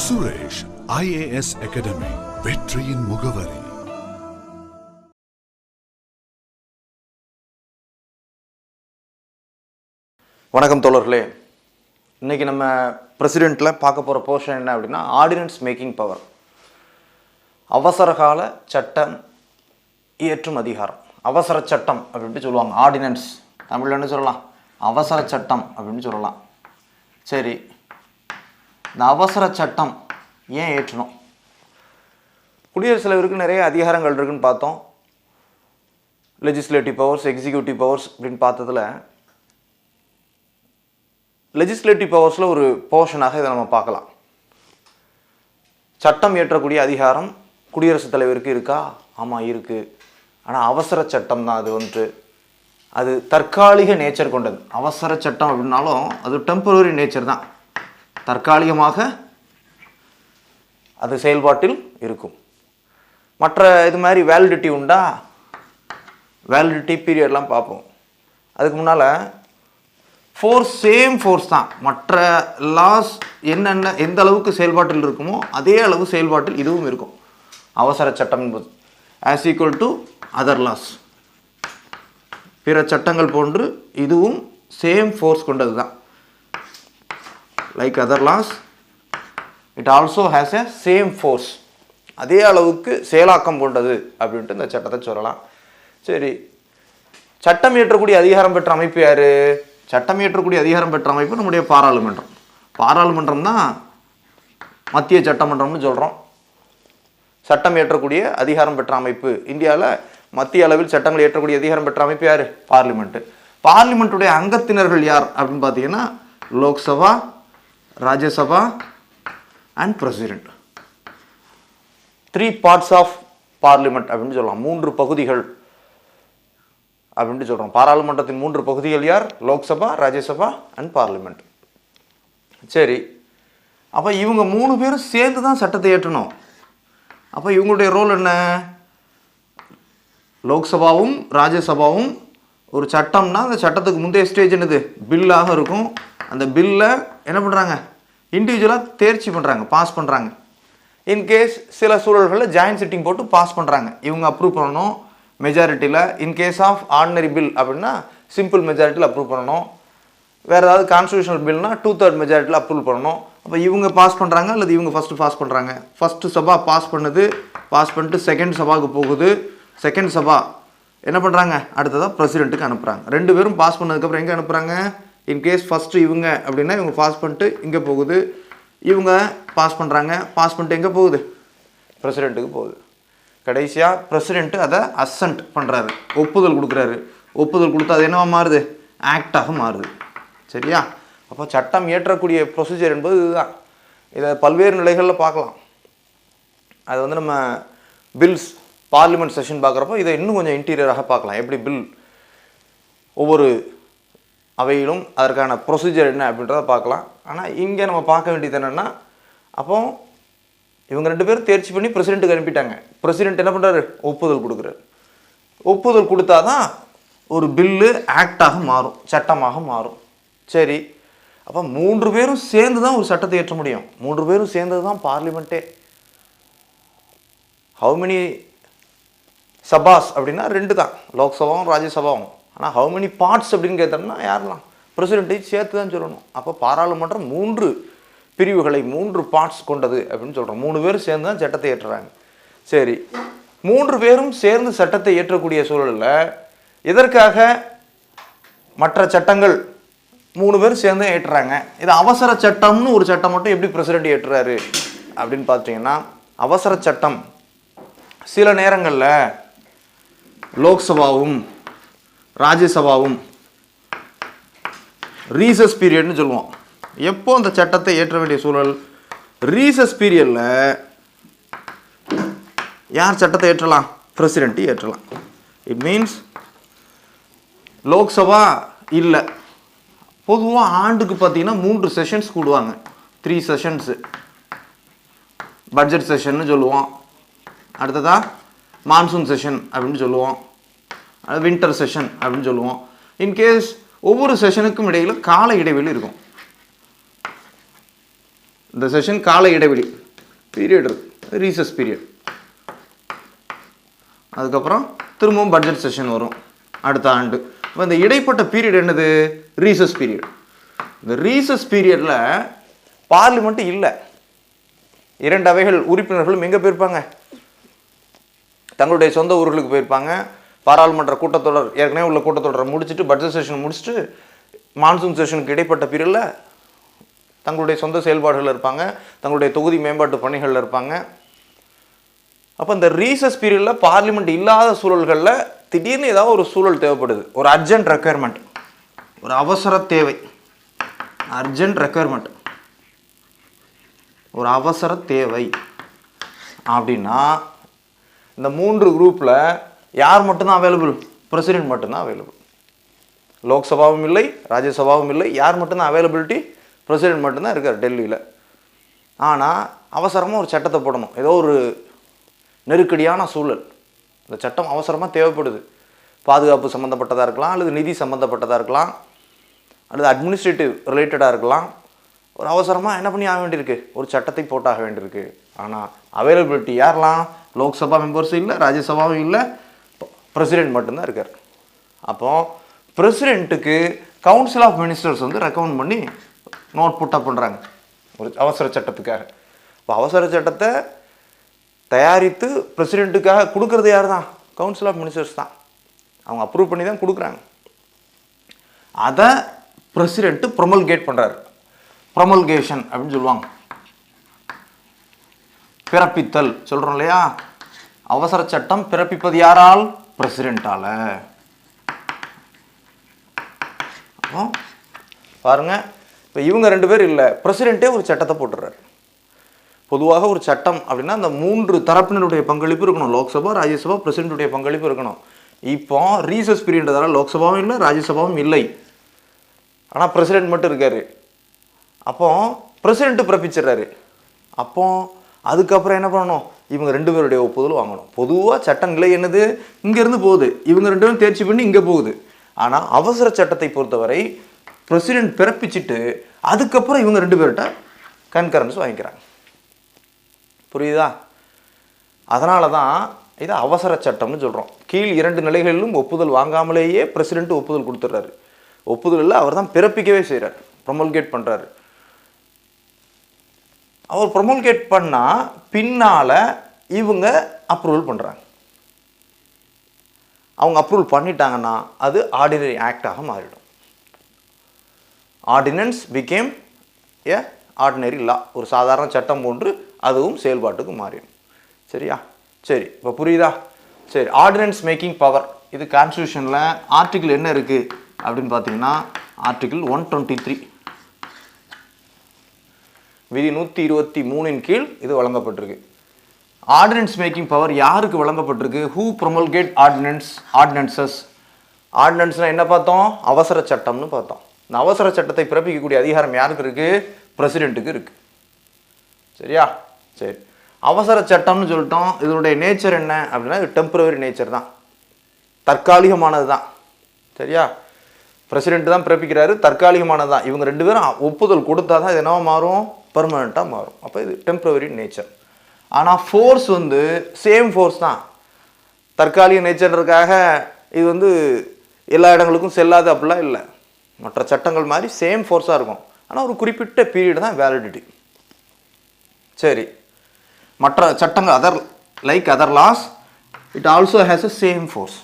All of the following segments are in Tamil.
சுரேஷ் IAS அகாடமி, வெற்றியின் முகவரி. வணக்கம் தோழர்களே. இன்றைக்கி நம்ம பிரசிடெண்ட்டில் பார்க்க போகிற போர்ஷன் என்ன அப்படின்னா, ஆர்டினன்ஸ் மேக்கிங் பவர், அவசரகால சட்டம் இயற்றும் அதிகாரம். அவசர சட்டம் அப்படின்ட்டு சொல்லுவாங்க. ஆர்டினன்ஸ் தமிழில் என்ன சொல்லலாம்? அவசர சட்டம் அப்படின்னு சொல்லலாம். சரி, இந்த அவசர சட்டம் ஏன் ஏற்றணும்? குடியரசுத் தலைவருக்கு நிறைய அதிகாரங்கள் இருக்குதுன்னு பார்த்தோம். லெஜிஸ்லேட்டிவ் பவர்ஸ், எக்ஸிக்யூட்டிவ் பவர்ஸ் அப்படின்னு பார்த்ததில் லெஜிஸ்லேட்டிவ் பவர்ஸில் ஒரு போர்ஷனாக இதை நம்ம பார்க்கலாம். சட்டம் இயற்றக்கூடிய அதிகாரம் குடியரசுத் தலைவருக்கு இருக்கா? ஆமாம் இருக்குது. ஆனால் அவசர சட்டம் தான் அது அது தற்காலிக நேச்சர் கொண்டது. அவசர சட்டம் அப்படின்னாலும் அது டெம்பரரி நேச்சர் தான், தற்காலிகமாக அது செயல்பாட்டில் இருக்கும். மற்ற இது மாதிரி வேலிடிட்டி உண்டா? வேலிடிட்டி பீரியட்லாம் பார்ப்போம். அதுக்கு முன்னால் சேம் ஃபோர்ஸ் தான். மற்ற லாஸ் என்னென்ன எந்த அளவுக்கு செயல்பாட்டில் இருக்குமோ அதே அளவு செயல்பாட்டில் இதுவும் இருக்கும். அவசர சட்டம் என்பது as equal to other laws. பிற சட்டங்கள் போன்று இதுவும் சேம் ஃபோர்ஸ் கொண்டது தான். Like other laws, it also has a same force. அதே அளவுக்கு செயலாக்கம் கொண்டது அப்படின்ட்டு இந்த சட்டத்தை சொல்லலாம். சரி, சட்டம் இயற்றக்கூடிய அதிகாரம் பெற்ற அமைப்பு யார்? சட்டம் இயற்றக்கூடிய அதிகாரம் பெற்ற அமைப்பு நம்முடைய பாராளுமன்றம். பாராளுமன்றம் தான் மத்திய சட்டமன்றம்னு சொல்கிறோம். சட்டம் இயற்றக்கூடிய அதிகாரம் பெற்ற அமைப்பு இந்தியாவில் மத்திய அளவில் சட்டங்கள் இயற்றக்கூடிய அதிகாரம் பெற்ற அமைப்பு யார்? பார்லிமெண்ட்டு. பார்லிமெண்ட்டுடைய அங்கத்தினர்கள் யார் அப்படின்னு பார்த்தீங்கன்னா, Lok Sabha, Rajya Sabha and president. 3 parts of parliament அப்படின்னு சொல்லலாம். 3 பகுதிகள் அப்படின்ட்டு சொல்கிறோம். பாராளுமன்றத்தின் 3 பகுதிகள் யார்? Lok Sabha, Rajya Sabha and parliament. சரி, அப்போ இவங்க 3 பேரும் சேர்ந்து தான் சட்டத்தை ஏற்றணும். அப்போ இவங்களுடைய ரோல் என்ன? லோக்சபாவும் ராஜ்யசபாவும் ஒரு சட்டம்னா அந்த சட்டத்துக்கு முந்தைய ஸ்டேஜ் என்னது? பில்லாக இருக்கும். அந்த பில்லை என்ன பண்ணுறாங்க? இண்டிவிஜுவலாக தேர்ச்சி பண்ணுறாங்க, பாஸ் பண்ணுறாங்க. இன்கேஸ் சில சூழல்களில் ஜாயின்ட் சிட்டிங் போட்டு பாஸ் பண்ணுறாங்க. இவங்க அப்ரூவ் பண்ணணும் மெஜாரிட்டியில். இன்கேஸ் ஆஃப் ஆர்டினரி பில் அப்படின்னா சிம்பிள் மெஜாரிட்டியில் அப்ரூவ் பண்ணணும். வேறு ஏதாவது கான்ஸ்டியூஷனல் பில்னா 2/3 மெஜாரிட்டியில் அப்ரூவ் பண்ணணும். அப்போ இவங்க பாஸ் பண்ணுறாங்க அல்லது இவங்க ஃபஸ்ட்டு பாஸ் பண்ணுறாங்க? ஃபஸ்ட்டு சபா பாஸ் பண்ணுது, பாஸ் பண்ணிட்டு செகண்ட் சபாவுக்கு போகுது. செகண்ட் சபா என்ன பண்ணுறாங்க? அடுத்ததாக பிரசிடெண்ட்டுக்கு அனுப்புகிறாங்க. 2 பேரும் பாஸ் பண்ணதுக்கப்புறம் எங்கே அனுப்புகிறாங்க? இன்கேஸ் ஃபஸ்ட்டு இவங்க அப்படின்னா இவங்க பாஸ் பண்ணிட்டு இங்கே போகுது, இவங்க பாஸ் பண்ணுறாங்க, பாஸ் பண்ணிட்டு எங்கே போகுது? பிரசிடெண்ட்டுக்கு போகுது. கடைசியாக பிரசிடெண்ட்டு அதை அசன்ட் பண்ணுறாரு, ஒப்புதல் கொடுக்குறாரு. ஒப்புதல் கொடுத்து அது என்னவா மாறுது? ஆக்டாக மாறுது. சரியா? அப்போ சட்டம் இயற்றக்கூடிய ப்ரொசீஜர் என்பது இதுதான். இதை பல்வேறு நிலைகளில் பார்க்கலாம். அது நம்ம பில்ஸ் பார்லிமெண்ட் செஷன் பார்க்குறப்போ இதை இன்னும் கொஞ்சம் இன்டீரியராக பார்க்கலாம். எப்படி பில் ஒவ்வொரு அவையிலும் அதற்கான ப்ரொசீஜர் என்ன அப்படின்றத பார்க்கலாம். ஆனால் இங்கே நம்ம பார்க்க வேண்டியது என்னென்னா, அப்போ இவங்க 2 பேரும் தேர்ச்சி பண்ணி பிரசிடெண்ட்டுக்கு அனுப்பிட்டாங்க. பிரசிடெண்ட் என்ன பண்ணுறாரு? ஒப்புதல் கொடுக்குறாரு. ஒப்புதல் கொடுத்தா தான் ஒரு பில்லு ஆக்டாக மாறும், சட்டமாக மாறும். சரி, அப்போ 3 பேரும் சேர்ந்து தான் ஒரு சட்டத்தை ஏற்ற முடியும். 3 பேரும் சேர்ந்தது தான் பார்லிமெண்ட்டே. ஹவு மெனி சபாஸ் அப்படின்னா 2 தான், லோக்சபாவும் ராஜ்யசபாவும். ஆனால் ஹவு மெனி பார்ட்ஸ் அப்படின்னு கேட்டோம்னா யாரெல்லாம்? பிரசிடெண்ட்டையும் சேர்த்து தான் சொல்லணும். அப்போ பாராளுமன்றம் 3 பிரிவுகளை 3 பார்ட்ஸ் கொண்டது அப்படின்னு சொல்கிறோம். 3 பேரும் சேர்ந்து தான் சட்டத்தை ஏற்றுறாங்க. சரி, 3 பேரும் சேர்ந்து சட்டத்தை ஏற்றக்கூடிய சூழலில் எதற்காக மற்ற சட்டங்கள் 3 பேரும் சேர்ந்து ஏற்றுறாங்க? இது அவசர சட்டம்னு ஒரு சட்டம் மட்டும் எப்படி பிரசிடெண்ட் ஏற்றுறாரு அப்படின்னு பார்த்தீங்கன்னா, அவசர சட்டம் சில நேரங்களில் லோக்சபாவும் ராஜ்யசபாவும் ரீசஸ் பீரியட்னு சொல்லுவோம். எப்போ அந்த சட்டத்தை ஏற்ற வேண்டிய சூழல்? ரீசஸ் பீரியடில் யார் சட்டத்தை ஏற்றலாம்? பிரசிடெண்ட்டு ஏற்றலாம். இட் மீன்ஸ் லோக்சபா இல்லை. பொதுவாக ஆண்டுக்கு பார்த்தீங்கன்னா 3 செஷன்ஸ் கூடுவாங்க. 3 செஷன்ஸு. பட்ஜெட் செஷன்னு சொல்லுவோம், அடுத்ததாக மான்சூன் செஷன் அப்படின்னு சொல்லுவோம், வின்டர் செஷன் அப்படின்னு சொல்லுவோம். இன்கேஸ் ஒவ்வொரு செஷனுக்கும் இடையில் கால இடைவெளி இருக்கும். இந்த செஷன் கால இடைவெளி பீரியட் இருக்குது, ரீசஸ் பீரியட். அதுக்கப்புறம் திரும்பவும் பட்ஜெட் செஷன் வரும் அடுத்த ஆண்டு. இப்போ இந்த இடைப்பட்ட பீரியட் என்னது? Rhesus period. இந்த ரீசஸ் பீரியடில் பார்லிமெண்ட் இல்லை. 2 அவைகள் உறுப்பினர்களும் எங்கே போயிருப்பாங்க? தங்களுடைய சொந்த ஊர்களுக்கு போயிருப்பாங்க. பாராளுமன்ற கூட்டத்தொடர் ஏற்கனவே உள்ள கூட்டத்தொடரை முடிச்சுட்டு பட்ஜெட் செஷன் முடிச்சுட்டு மான்சூன் செஷனுக்கு இடைப்பட்ட பீரியடில் தங்களுடைய சொந்த செயல்பாடுகள் இருப்பாங்க, தங்களுடைய தொகுதி மேம்பாட்டு பணிகளில் இருப்பாங்க. அப்போ இந்த ரீசஸ் பீரியடில் பார்லிமெண்ட் இல்லாத சூழல்களில் திடீர்னு ஏதாவது ஒரு சூழல் தேவைப்படுது, ஒரு அர்ஜென்ட் ரெக்குயர்மெண்ட், ஒரு அவசர தேவை, அர்ஜென்ட் ரெக்குயர்மெண்ட், ஒரு அவசர தேவை அப்படின்னா இந்த 3 குரூப்பில் யார் மட்டும்தான் அவைலபிள்? பிரசிடென்ட் மட்டும்தான் அவைலபிள். லோக்சபாவும் இல்லை, ராஜ்யசபாவும் இல்லை. யார் மட்டும்தான் அவைலபிலிட்டி? பிரசிடென்ட் மட்டும்தான் இருக்கார் டெல்லியில். ஆனால் அவசரமாக ஒரு சட்டத்தை போடணும், ஏதோ ஒரு நெருக்கடியான சூழல், இந்த சட்டம் அவசரமாக தேவைப்படுது. பாதுகாப்பு சம்மந்தப்பட்டதாக இருக்கலாம், அல்லது நிதி சம்மந்தப்பட்டதாக இருக்கலாம், அல்லது அட்மினிஸ்ட்ரேட்டிவ் ரிலேட்டடாக இருக்கலாம். ஒரு அவசரமாக என்ன பண்ணி ஆக வேண்டியிருக்கு? ஒரு சட்டத்தை போட்டாக வேண்டியிருக்கு. ஆனால் அவைலபிலிட்டி யாரெல்லாம்? லோக்சபா மெம்பர்ஸும் இல்லை, ராஜ்யசபாவும் இல்லை, பிரசிடென்ட் மட்டும்தான் இருக்கார். அப்போ பிரசிடென்ட்டுக்கு கவுன்சில் ஆஃப் மினிஸ்டர்ஸ் வந்து ரெக்கமெண்ட் பண்ணி நோட் புட்டப் பண்ணுறாங்க ஒரு அவசர சட்டத்துக்காக. இப்போ அவசர சட்டத்தை தயாரித்து பிரசிடென்ட்டுக்காக கொடுக்கறது யார் தான்? கவுன்சில் ஆஃப் மினிஸ்டர்ஸ் தான். அவங்க அப்ரூவ் பண்ணி தான் கொடுக்குறாங்க. அதை பிரசிடென்ட்டு ப்ரொமல்கேட் பண்ணுறாரு. ப்ரொமல்கேஷன் அப்படின்னு சொல்லுவாங்க, பிறப்பித்தல் சொல்கிறோம் இல்லையா? அவசர சட்டம் பிறப்பிப்பது யாரால்? பிரசிடென்ட்டால். பாருங்க, இப்போ இவங்க 2 பேர் இல்லை, பிரசிடென்ட்டே ஒரு சட்டத்தை போட்டுறாரு. பொதுவாக ஒரு சட்டம் அப்படின்னா அந்த 3 தரப்பினருடைய பங்களிப்பு இருக்கணும். லோக்சபா, ராஜ்யசபா, பிரசிடென்ட்டுடைய பங்களிப்பு இருக்கணும். இப்போ ரீசஸ் பீரியட்னால லோக்சபாவும் இல்லை, ராஜ்யசபாவும் இல்லை, ஆனால் பிரசிடென்ட் மட்டும் இருக்காரு. அப்போ பிரசிடென்ட் பிறப்பிச்சிடுறாரு. அப்போ அதுக்கப்புறம் என்ன பண்ணணும்? இவங்க 2 பேருடைய ஒப்புதல் வாங்கணும். பொதுவாக சட்ட நிலை என்னது? இங்கேருந்து போகுது, இவங்க 2 பேரும் தேர்ச்சி பண்ணி இங்கே போகுது. ஆனால் அவசர சட்டத்தை பொறுத்தவரை பிரசிடென்ட் பிறப்பிச்சுட்டு அதுக்கப்புறம் இவங்க 2 பேர்கிட்ட கன்கரன்ஸ் வாங்கிக்கிறாங்க. புரியுதா? அதனால தான் இதை அவசர சட்டம்னு சொல்கிறோம். கீழ் 2 நிலைகளிலும் ஒப்புதல் வாங்காமலேயே பிரசிடென்ட் ஒப்புதல் கொடுத்துட்றாரு. ஒப்புதல் இல்லை, அவர் தான் பிறப்பிக்கவே செய்கிறார், ப்ரொமல்கேட் பண்ணுறாரு. அவர் ப்ரொமல்கேட் பண்ணால் பின்னால் இவங்க அப்ரூவல் பண்ணுறாங்க. அவங்க அப்ரூவல் பண்ணிட்டாங்கன்னா அது ஆர்டினரி ஆக்டாக மாறிடும். ஆர்டினன்ஸ் பிகேம் ஏ ஆர்டினரி லா, ஒரு சாதாரண சட்டம் போன்று அதுவும் செயல்பாட்டுக்கு மாறிடும். சரியா? சரி, இப்போ புரியுதா? சரி, ஆர்டினன்ஸ் மேக்கிங் பவர், இது கான்ஸ்டியூஷனில் ஆர்டிகிள் என்ன இருக்குது அப்படின்னு பார்த்தீங்கன்னா ஆர்டிகிள் 123 விதி 123 கீழ் இது வழங்கப்பட்டிருக்கு. ஆர்டினன்ஸ் மேக்கிங் பவர் யாருக்கு வழங்கப்பட்டிருக்கு? Who ப்ரொமல்கேட் ordinances. ஆர்டினன்ஸ்னால் என்ன பார்த்தோம்? அவசர சட்டம்னு பார்த்தோம். இந்த அவசர சட்டத்தை பிறப்பிக்கக்கூடிய அதிகாரம் யாருக்கு இருக்குது? பிரசிடென்ட்டுக்கு இருக்குது. சரியா? சரி, அவசர சட்டம்னு சொல்லிட்டோம். இதனுடைய நேச்சர் என்ன அப்படின்னா இது டெம்பரவரி நேச்சர் தான், தற்காலிகமானது தான். சரியா? பிரசிடென்ட் தான் பிறப்பிக்கிறாரு, தற்காலிகமானது தான். இவங்க 2 பேரும் ஒப்புதல் கொடுத்தா தான் இது என்னவா மாறும்? பெர்மனண்ட்டாக மாறும். அப்போ இது டெம்பரவரி நேச்சர். ஆனால் ஃபோர்ஸ் வந்து சேம் ஃபோர்ஸ் தான். தற்காலிக நேச்சர்ன்றதுக்காக இது வந்து எல்லா இடங்களுக்கும் செல்லாது அப்படிலாம் இல்லை. மற்ற சட்டங்கள் மாதிரி சேம் ஃபோர்ஸாக இருக்கும். ஆனால் ஒரு குறிப்பிட்ட பீரியட் தான் வேலிடிட்டி. சரி, மற்ற சட்டங்கள் other laws it also has a same force.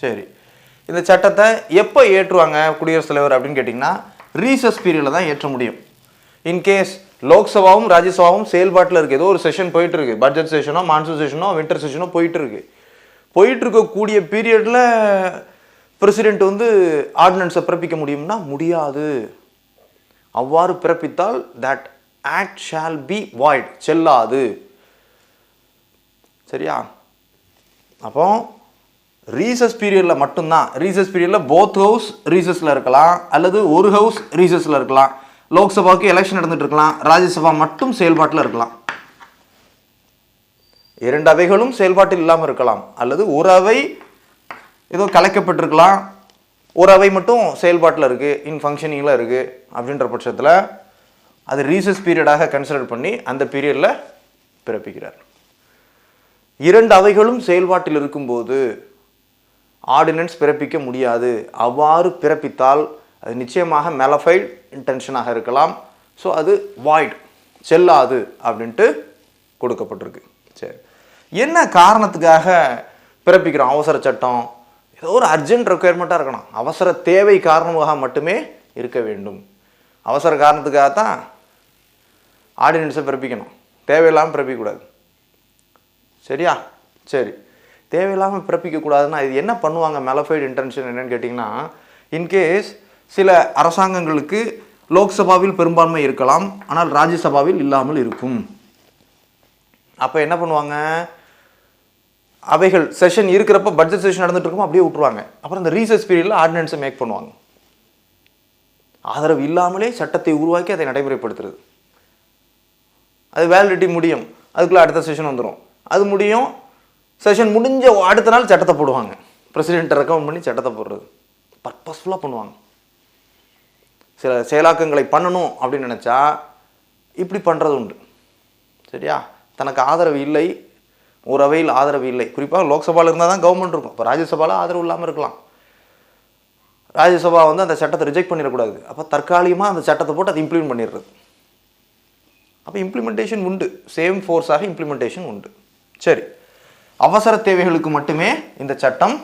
சரி, இந்த சட்டத்தை எப்போ ஏற்றுவாங்க குடியரசுத் தலைவர் அப்படின்னு கேட்டிங்கன்னா ரீசஸ் பீரியடில் தான் ஏற்ற முடியும். இன்கேஸ் லோக்சபாவும் ராஜ்யசபாவும் செயல்பாட்டில் இருக்குது, ஏதோ ஒரு செஷன் போயிட்டு இருக்கு, பட்ஜெட் செஷனோ மான்சூன் செஷனோ வின்டர் செஷனோ போயிட்டு இருக்கக்கூடிய பீரியடில் பிரசிடென்ட் வந்து ஆர்டினன்ஸை பிறப்பிக்க முடியும்னா முடியாது. அவ்வாறு பிறப்பித்தால் that act shall be void, செல்லாது. சரியா? அப்போ ரீசஸ் பீரியடில் மட்டும்தான், ரீசஸ் பீரியடில் போத் ஹவுஸ் ரீசஸில் இருக்கலாம், அல்லது ஒரு ஹவுஸ் ரீசஸில் இருக்கலாம். லோக்சபாவுக்கு எலெக்ஷன் நடந்துட்டு இருக்கலாம், ராஜ்யசபா மட்டும் செயல்பாட்டில் இருக்கலாம். 2 அவைகளும் செயல்பாட்டில் இல்லாமல் இருக்கலாம், அல்லது ஒரு அவை ஏதோ கலைக்கப்பட்டிருக்கலாம், ஒரு அவை மட்டும் செயல்பாட்டில் இருக்குது, இன் ஃபங்க்ஷனிங்கில் இருக்குது. அப்படின்ற பட்சத்தில் அது ரீசஸ் பீரியடாக கன்சிடர் பண்ணி அந்த பீரியடில் பிறப்பிக்கிறார். 2 அவைகளும் செயல்பாட்டில் இருக்கும்போது ஆர்டினன்ஸ் பிறப்பிக்க முடியாது. அவ்வாறு பிறப்பித்தால் அது நிச்சயமாக மெலஃபைட் இன்டென்ஷனாக இருக்கலாம். ஸோ அது வாய்ட், செல்லாது அப்படின்ட்டு கொடுக்கப்பட்டிருக்கு. சரி, என்ன காரணத்துக்காக பிறப்பிக்கிறோம் அவசர சட்டம்? ஏதோ ஒரு அர்ஜென்ட் ரெக்குயர்மெண்ட்டாக இருக்கணும், அவசர தேவை காரணமாக மட்டுமே இருக்க வேண்டும். அவசர காரணத்துக்காகத்தான் ஆர்டினன்ஸை பிறப்பிக்கணும், தேவையில்லாமல் பிறப்பிக்கக்கூடாது. சரியா? சரி, தேவையில்லாமல் பிறப்பிக்கக்கூடாதுன்னா இது என்ன பண்ணுவாங்க? மெலஃபைட் இன்டென்ஷன் என்னன்னு கேட்டிங்கன்னா, இன்கேஸ் சில அரசாங்கங்களுக்கு லோக்சபாவில் பெரும்பான்மை இருக்கலாம், ஆனால் ராஜ்யசபாவில் இல்லாமல் இருக்கும். அப்போ என்ன பண்ணுவாங்க? அவைகள் செஷன் இருக்கிறப்ப, பட்ஜெட் செஷன் நடந்துட்டு இருக்கும், அப்படியே விட்டுருவாங்க. அப்புறம் இந்த ரீசஸ் பீரியடில் ஆர்டினன்ஸை மேக் பண்ணுவாங்க. ஆதரவு இல்லாமலே சட்டத்தை உருவாக்கி அதை நடைமுறைப்படுத்துறது. அது வேலிடிட்டி முடியும், அதுக்குள்ளே அடுத்த செஷன் வந்துடும். அது முடியும், செஷன் முடிஞ்ச அடுத்த நாள் சட்டத்தை போடுவாங்க. பிரசிடென்ட்டை ரெக்கமெண்ட் பண்ணி சட்டத்தை போடுறது பர்பஸ்ஃபுல்லாக பண்ணுவாங்க. சில செயலாக்கங்களை பண்ணணும் அப்படின்னு நினச்சா இப்படி பண்ணுறது உண்டு. சரியா? தனக்கு ஆதரவு இல்லை, ஒரு அவையில் ஆதரவு இல்லை, குறிப்பாக லோக்சபாவில் இருந்தால் தான் கவர்மெண்ட் இருக்கும். இப்போ ராஜ்யசபாவில் ஆதரவு இல்லாமல் இருக்கலாம். ராஜ்யசபா அந்த சட்டத்தை ரிஜெக்ட் பண்ணிடக்கூடாது. அப்போ தற்காலிகமாக அந்த சட்டத்தை போட்டு அதை இம்ப்ளிமெண்ட் பண்ணிடுறது. அப்போ இம்ப்ளிமெண்டேஷன் உண்டு, சேம் ஃபோர்ஸாக இம்ப்ளிமெண்டேஷன் உண்டு. சரி, அவசர தேவைகளுக்கு மட்டுமே இந்த சட்டம்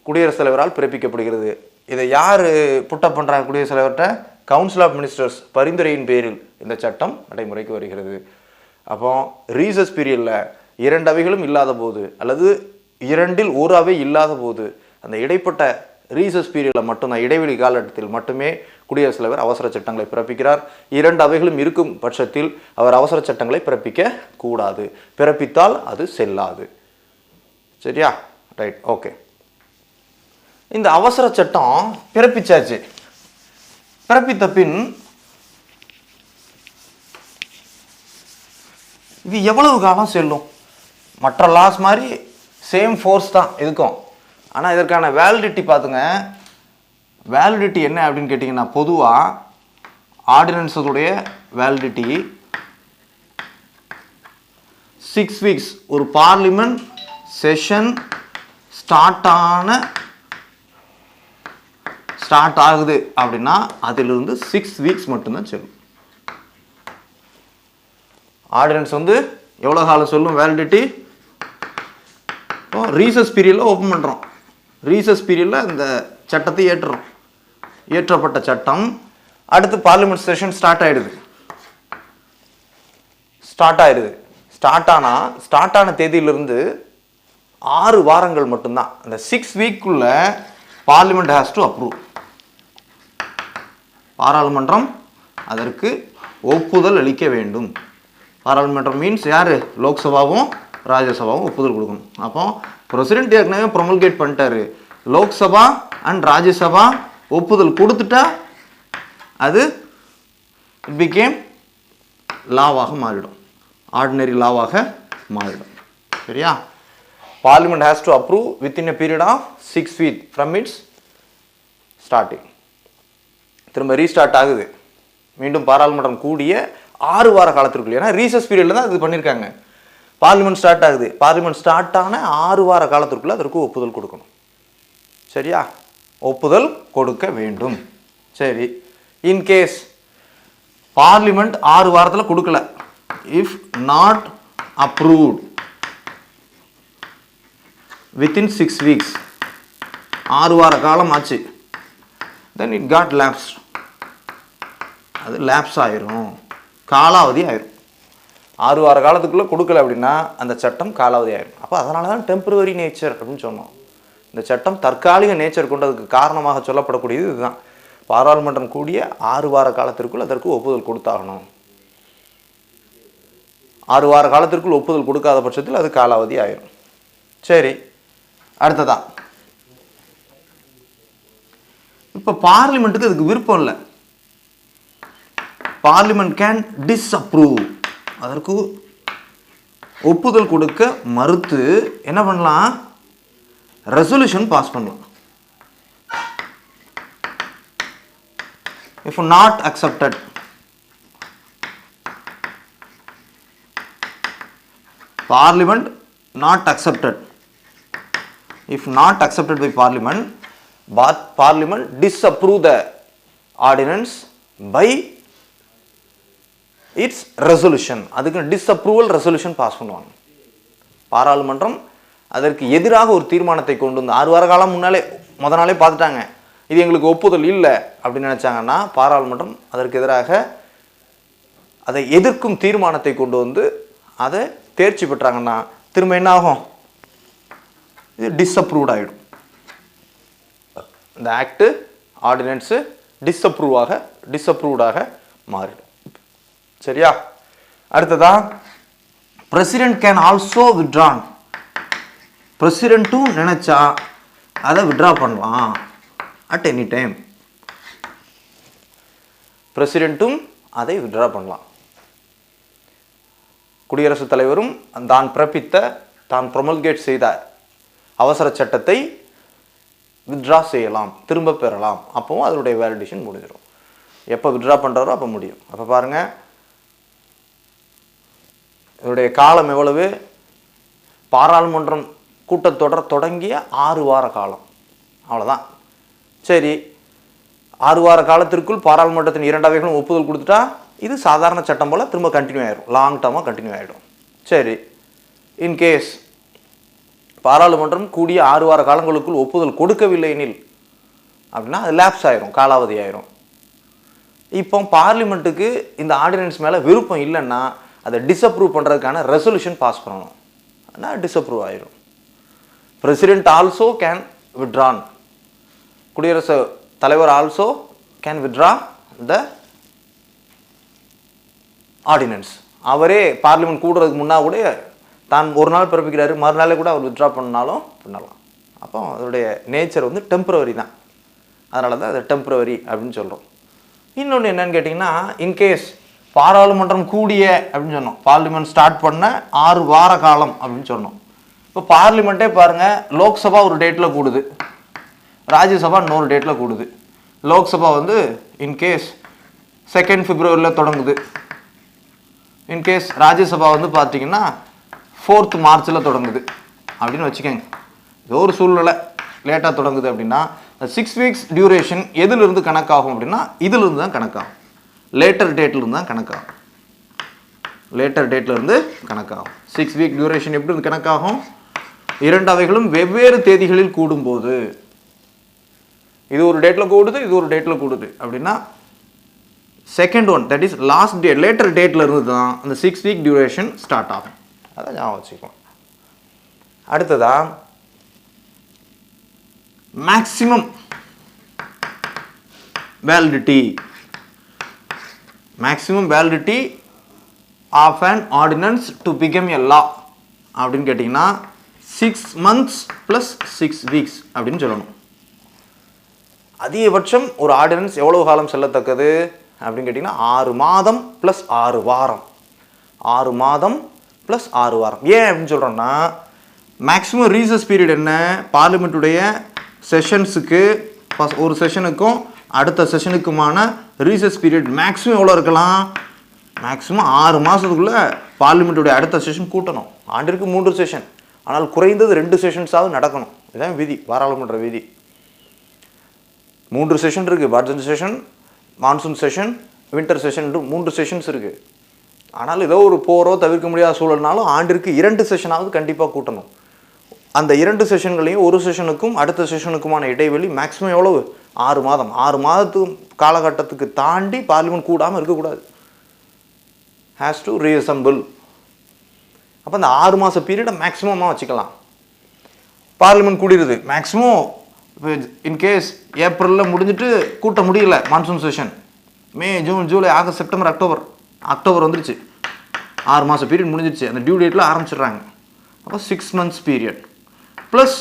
குடியரசுத் தலைவரால் பிறப்பிக்கப்படுகிறது. இதை யார் புட்டப் பண்ணுறாங்க? குடியரசுத் தலைவர்கிட்ட கவுன்சில் ஆஃப் மினிஸ்டர்ஸ் பரிந்துரையின் பேரில் இந்த சட்டம் நடைமுறைக்கு வருகிறது. அப்போ ரீசஸ் பீரியடில் 2 அவைகளும் இல்லாத போது, அல்லது 2இல் 1 அவை இல்லாத போது, அந்த இடைப்பட்ட ரீசஸ் பீரியடில் மட்டும்தான், இடைவெளி காலகட்டத்தில் மட்டுமே குடியரசுத் தலைவர் அவசர சட்டங்களை பிறப்பிக்கிறார். 2 அவைகளும் இருக்கும் பட்சத்தில் அவர் அவசர சட்டங்களை பிறப்பிக்க கூடாது. பிறப்பித்தால் அது செல்லாது. சரியா? Right, okay. இந்த அவசர சட்டம் பிறப்பிச்சாச்சு. பிறப்பித்த பின் இது எவ்வளவு காலம் செல்லும்? மற்ற லாஸ் மாதிரி சேம் ஃபோர்ஸ் தான் இருக்கும். ஆனால் இதற்கான வேலிடிட்டி பார்த்துங்க. வேலிடிட்டி என்ன அப்படின்னு கேட்டிங்கன்னா, பொதுவாக ஆர்டினன்ஸுடைய வேலிடிட்டி 6 வீக்ஸ். ஒரு பார்லிமெண்ட் செஷன் ஸ்டார்ட் ஆகுது அப்படின்னா அதிலிருந்து 6 வீக்ஸ் மட்டும்தான் செல்லும். ஆர்டினன்ஸ் எவ்வளோ காலம் சொல்லும் வேலிடிட்டி? ரீசஸ் பீரியடில் ஓப்பன் பண்ணுறோம், ரீசஸ் பீரியடில் இந்த சட்டத்தை ஏற்றுறோம். ஏற்றப்பட்ட சட்டம் அடுத்து பார்லிமெண்ட் செஷன் ஸ்டார்ட் ஆகிடுது. ஸ்டார்ட் ஆன தேதியிலிருந்து 6 வாரங்கள் மட்டும்தான். அந்த 6 வீக்குள்ள பார்லிமெண்ட் ஹேஸ் டு அப்ரூவ். பாராளுமன்றம் அதற்கு ஒப்புதல் அளிக்க வேண்டும். பாராளுமன்றம் மீன்ஸ் யார்? லோக்சபாவும் ராஜ்யசபாவும் ஒப்புதல் கொடுக்கணும். அப்போ பிரசிடென்ட் ஏற்கனவே ப்ரொமல்கேட் பண்ணிட்டாரு, லோக்சபா அண்ட் ராஜ்யசபா ஒப்புதல் கொடுத்துட்டா அது இட் பிகேம் லாவாக மாறிடும், ஆர்டினரி லாவாக மாறிடும். சரியா? Parliament has to approve within a period of 6 week from its starting. திரும்ப ரீஸ்டார்ட் ஆகுது, மீண்டும் பாராளுமன்றம் கூடிய 6 வார காலத்திற்குள். ஏன்னா ரீசஸ் பீரியடில் தான் இது பண்ணியிருக்காங்க. பார்லிமெண்ட் ஸ்டார்ட் ஆகுது, பார்லிமெண்ட் ஸ்டார்ட் ஆன 6 வார காலத்திற்குள்ள அதற்கு ஒப்புதல் கொடுக்கணும். சரியா? ஒப்புதல் கொடுக்க வேண்டும். சரி, இன்கேஸ் பார்லிமெண்ட் 6 வாரத்தில் கொடுக்கல, if not approved within 6 weeks, 6 வார காலம் ஆச்சு, then it got lapsed. அது லேப்ஸ் ஆயிரும், காலாவதி ஆயிரும். 6 வார காலத்துக்குள்ளே கொடுக்கல அப்படின்னா அந்த சட்டம் காலாவதி ஆயிரும். அப்போ அதனால தான் டெம்பரவரி நேச்சர் அப்படின்னு சொன்னோம். இந்த சட்டம் தற்காலிக நேச்சர் கொண்டதுக்கு காரணமாக சொல்லப்படக்கூடியது இதுதான். பாராளுமன்றம் கூடிய 6 வார காலத்திற்குள் அதற்கு ஒப்புதல் கொடுத்தாகணும். 6 வார காலத்திற்குள் ஒப்புதல் கொடுக்காத பட்சத்தில் அது காலாவதி ஆயிரும். சரி, அடுத்ததா இப்போ பார்லிமெண்ட்டுக்கு அதுக்கு விருப்பம் இல்லை. பார்லிமெண்ட் கேன் டிஸ்அப்ரூவ், அதற்கு ஒப்புதல் கொடுக்க மறுத்து என்ன பண்ணலாம்? ரெசல்யூஷன் பாஸ் பண்ணலாம். If not accepted, Parliament not accepted. If not accepted by Parliament, but Parliament disapprove the ordinance by its resolution. அதுக்கு disapproval resolution பாஸ் பண்ணுவாங்க. பாராளுமன்றம் அதற்கு எதிராக ஒரு தீர்மானத்தை கொண்டு வந்து 6 வார காலம் முன்னாலே நாளே பார்த்துட்டாங்க, இது எங்களுக்கு ஒப்புதல் இல்லை அப்படின்னு நினைச்சாங்கன்னா பாராளுமன்றம் அதற்கு எதிராக அதை எதிர்க்கும் தீர்மானத்தை கொண்டு வந்து அதை தேர்ச்சி பெற்றாங்கன்னா திரும்ப என்ன ஆகும், இது டிஸ்அப்ரூவ்ட் ஆகிடும். இந்த ஆக்டு ஆர்டினன்ஸு டிஸ்அப்ரூவ்டாக மாறிடும். சரியா? அடுத்ததா பிரசிடென்ட் கேன் ஆல்சோ வித்ட்ரான். பிரசிடென்ட்டும் நினைச்சா அதை வித்ட்ரா பண்ணலாம் அட் எனி டைம். பிரசிடென்ட்டும் அதை வித்ட்ரா பண்ணலாம். குடியரசுத் தலைவரும் தான் பிறப்பித்த தான் ப்ரொமல்கேட் செய்த அவசர சட்டத்தை வித்ட்ரா செய்யலாம், திரும்ப பெறலாம். அப்போவும் அதனுடைய வேலிடேஷன் முடிஞ்சிடும். எப்போ வித்ட்ரா பண்ணுறாரோ அப்போ முடியும். அப்போ பாருங்கள், இதனுடைய காலம் எவ்வளவு? பாராளுமன்றம் கூட்டத்தொடர் தொடங்கிய 6 வார காலம், அவ்வளோதான். சரி, 6 வார காலத்திற்குள் பாராளுமன்றத்தின் 2 அவைகளும் ஒப்புதல் கொடுத்துட்டா இது சாதாரண சட்டம் போல் திரும்ப கண்டினியூ ஆகிடும், லாங் டேர்மாக கண்டினியூ ஆகிடும். சரி, இன்கேஸ் பாராளுமன்றம் கூடிய 6 வார காலங்களுக்குள் ஒப்புதல் கொடுக்கவில்லை எனில் அப்படின்னா அது லேப்ஸ் ஆயிரும், காலாவதி ஆயிரும். இப்போ பார்லிமெண்ட்டுக்கு இந்த ஆர்டினன்ஸ் மேலே விருப்பம் இல்லைன்னா அதை டிஸ்அப்ரூவ் பண்ணுறதுக்கான ரெசல்யூஷன் பாஸ் பண்ணணும், ஆனால் டிஸ்அப்ரூவ் ஆயிரும். President also can withdrawn. குடியரசு தலைவர் also can withdraw the ordinance. அவரே பார்லிமெண்ட் கூடுறதுக்கு முன்னா கூட தான் ஒரு நாள் பிறப்பிக்கிறாரு, மறுநாளே கூட அவர் வித்ட்ரா பண்ணாலும் பண்ணலாம். அப்போ அதோடைய நேச்சர் வந்து டெம்பரவரி தான், அதனால தான் அதை டெம்பரவரி அப்படின்னு சொல்கிறோம். இன்னொன்று என்னன்னு கேட்டிங்கன்னா, இன்கேஸ் பாராளுமன்றம் கூடிய அப்படின்னு சொன்னோம், பார்லிமெண்ட் ஸ்டார்ட் பண்ண 6 வார காலம் அப்படின்னு சொன்னோம். இப்போ பார்லிமெண்ட்டே பாருங்கள், லோக்சபா ஒரு டேட்டில் கூடுது, ராஜ்யசபா இன்னொரு டேட்டில் கூடுது. லோக்சபா வந்து இன்கேஸ் 2 February தொடங்குது. இன்கேஸ் ராஜ்யசபா வந்து பார்த்தீங்கன்னா 4 March தொடங்குது அப்படின்னு வச்சுக்கோங்க. ஏதோ ஒரு சூழ்நிலை லேட்டாக தொடங்குது அப்படின்னா 6 weeks டியூரேஷன் எதிலிருந்து கணக்காகும் அப்படின்னா இதிலிருந்து தான் கணக்காகும், லேட்டர் டேட்லேருந்து தான் கணக்காகும். லேட்டர் டேட்லேருந்து கணக்காகும். 6 week டியூரேஷன் எப்படி இருந்து கணக்காகும்? 2 அவைகளும் வெவ்வேறு தேதிகளில் கூடும்போது, இது ஒரு டேட்டில் கூடுது, இது ஒரு டேட்டில் கூடுது அப்படின்னா second one, that is last date, later டேட்டில் இருந்து தான் அந்த 6 week டியூரேஷன் ஸ்டார்ட் ஆகும். அதை ஞாபகம் வச்சுக்கலாம். அடுத்ததா maximum validity. Maximum validity of an ordinance to become a law அப்படின்னு கேட்டிங்கன்னா 6 months + 6 weeks அப்படின்னு சொல்லணும். அதிகபட்சம் ஒரு ஆர்டினன்ஸ் எவ்வளவு காலம் செல்லத்தக்கது அப்படின்னு கேட்டிங்கன்னா 6 மாதம் + 6 வாரம். 6 மாதம் + 6 வாரம். ஏன் அப்படின்னு சொல்கிறோன்னா, மேக்ஸிமம் ரீசஸ் பீரியட் என்ன? பார்லிமெண்ட்டுடைய செஷன்ஸுக்கு ஒரு செஷனுக்கும் அடுத்த செஷனுக்குமான ரீசஸ் பீரியட் மேக்ஸிமம் எவ்வளோ இருக்கலாம்? மேக்ஸிமம் 6 மாதத்துக்குள்ளே பார்லிமெண்ட்டுடைய அடுத்த செஷன் கூட்டணும். ஆண்டிற்கு 3 செஷன், ஆனால் குறைந்தது 2 செஷன்ஸாவது நடக்கணும். இதுதான் விதி, பாராளுமன்ற விதி. 3 செஷன் இருக்குது, budget session, monsoon session, winter session, 3 sessions இருக்குது. ஆனால் ஏதோ ஒரு போரோ தவிர்க்க முடியாத சூழல்னாலும் ஆண்டிற்கு 2 செஷனாவது கண்டிப்பாக கூட்டணும். அந்த 2 செஷன்களையும் ஒரு செஷனுக்கும் அடுத்த செஷனுக்குமான இடைவெளி மேக்ஸிமம் எவ்வளவு? 6 மாதம். 6 மாதத்துக்கு காலகட்டத்துக்கு தாண்டி பார்லிமெண்ட் கூடாமல் இருக்கக்கூடாது. Has to reassemble. அப்போ அந்த 6 மாத பீரியடை மேக்ஸிமமாக வச்சுக்கலாம். Parliament கூடிடுது maximum. இன்கேஸ் ஏப்ரலில் முடிஞ்சிட்டு கூட்ட முடியல monsoon session, May, June, July, August, September, October வந்துருச்சு, 6 மாத பீரியட் முடிஞ்சிருச்சு, அந்த டியூ டேட்டில் ஆரம்பிச்சிடுறாங்க. அப்போ 6 months பீரியட் ப்ளஸ்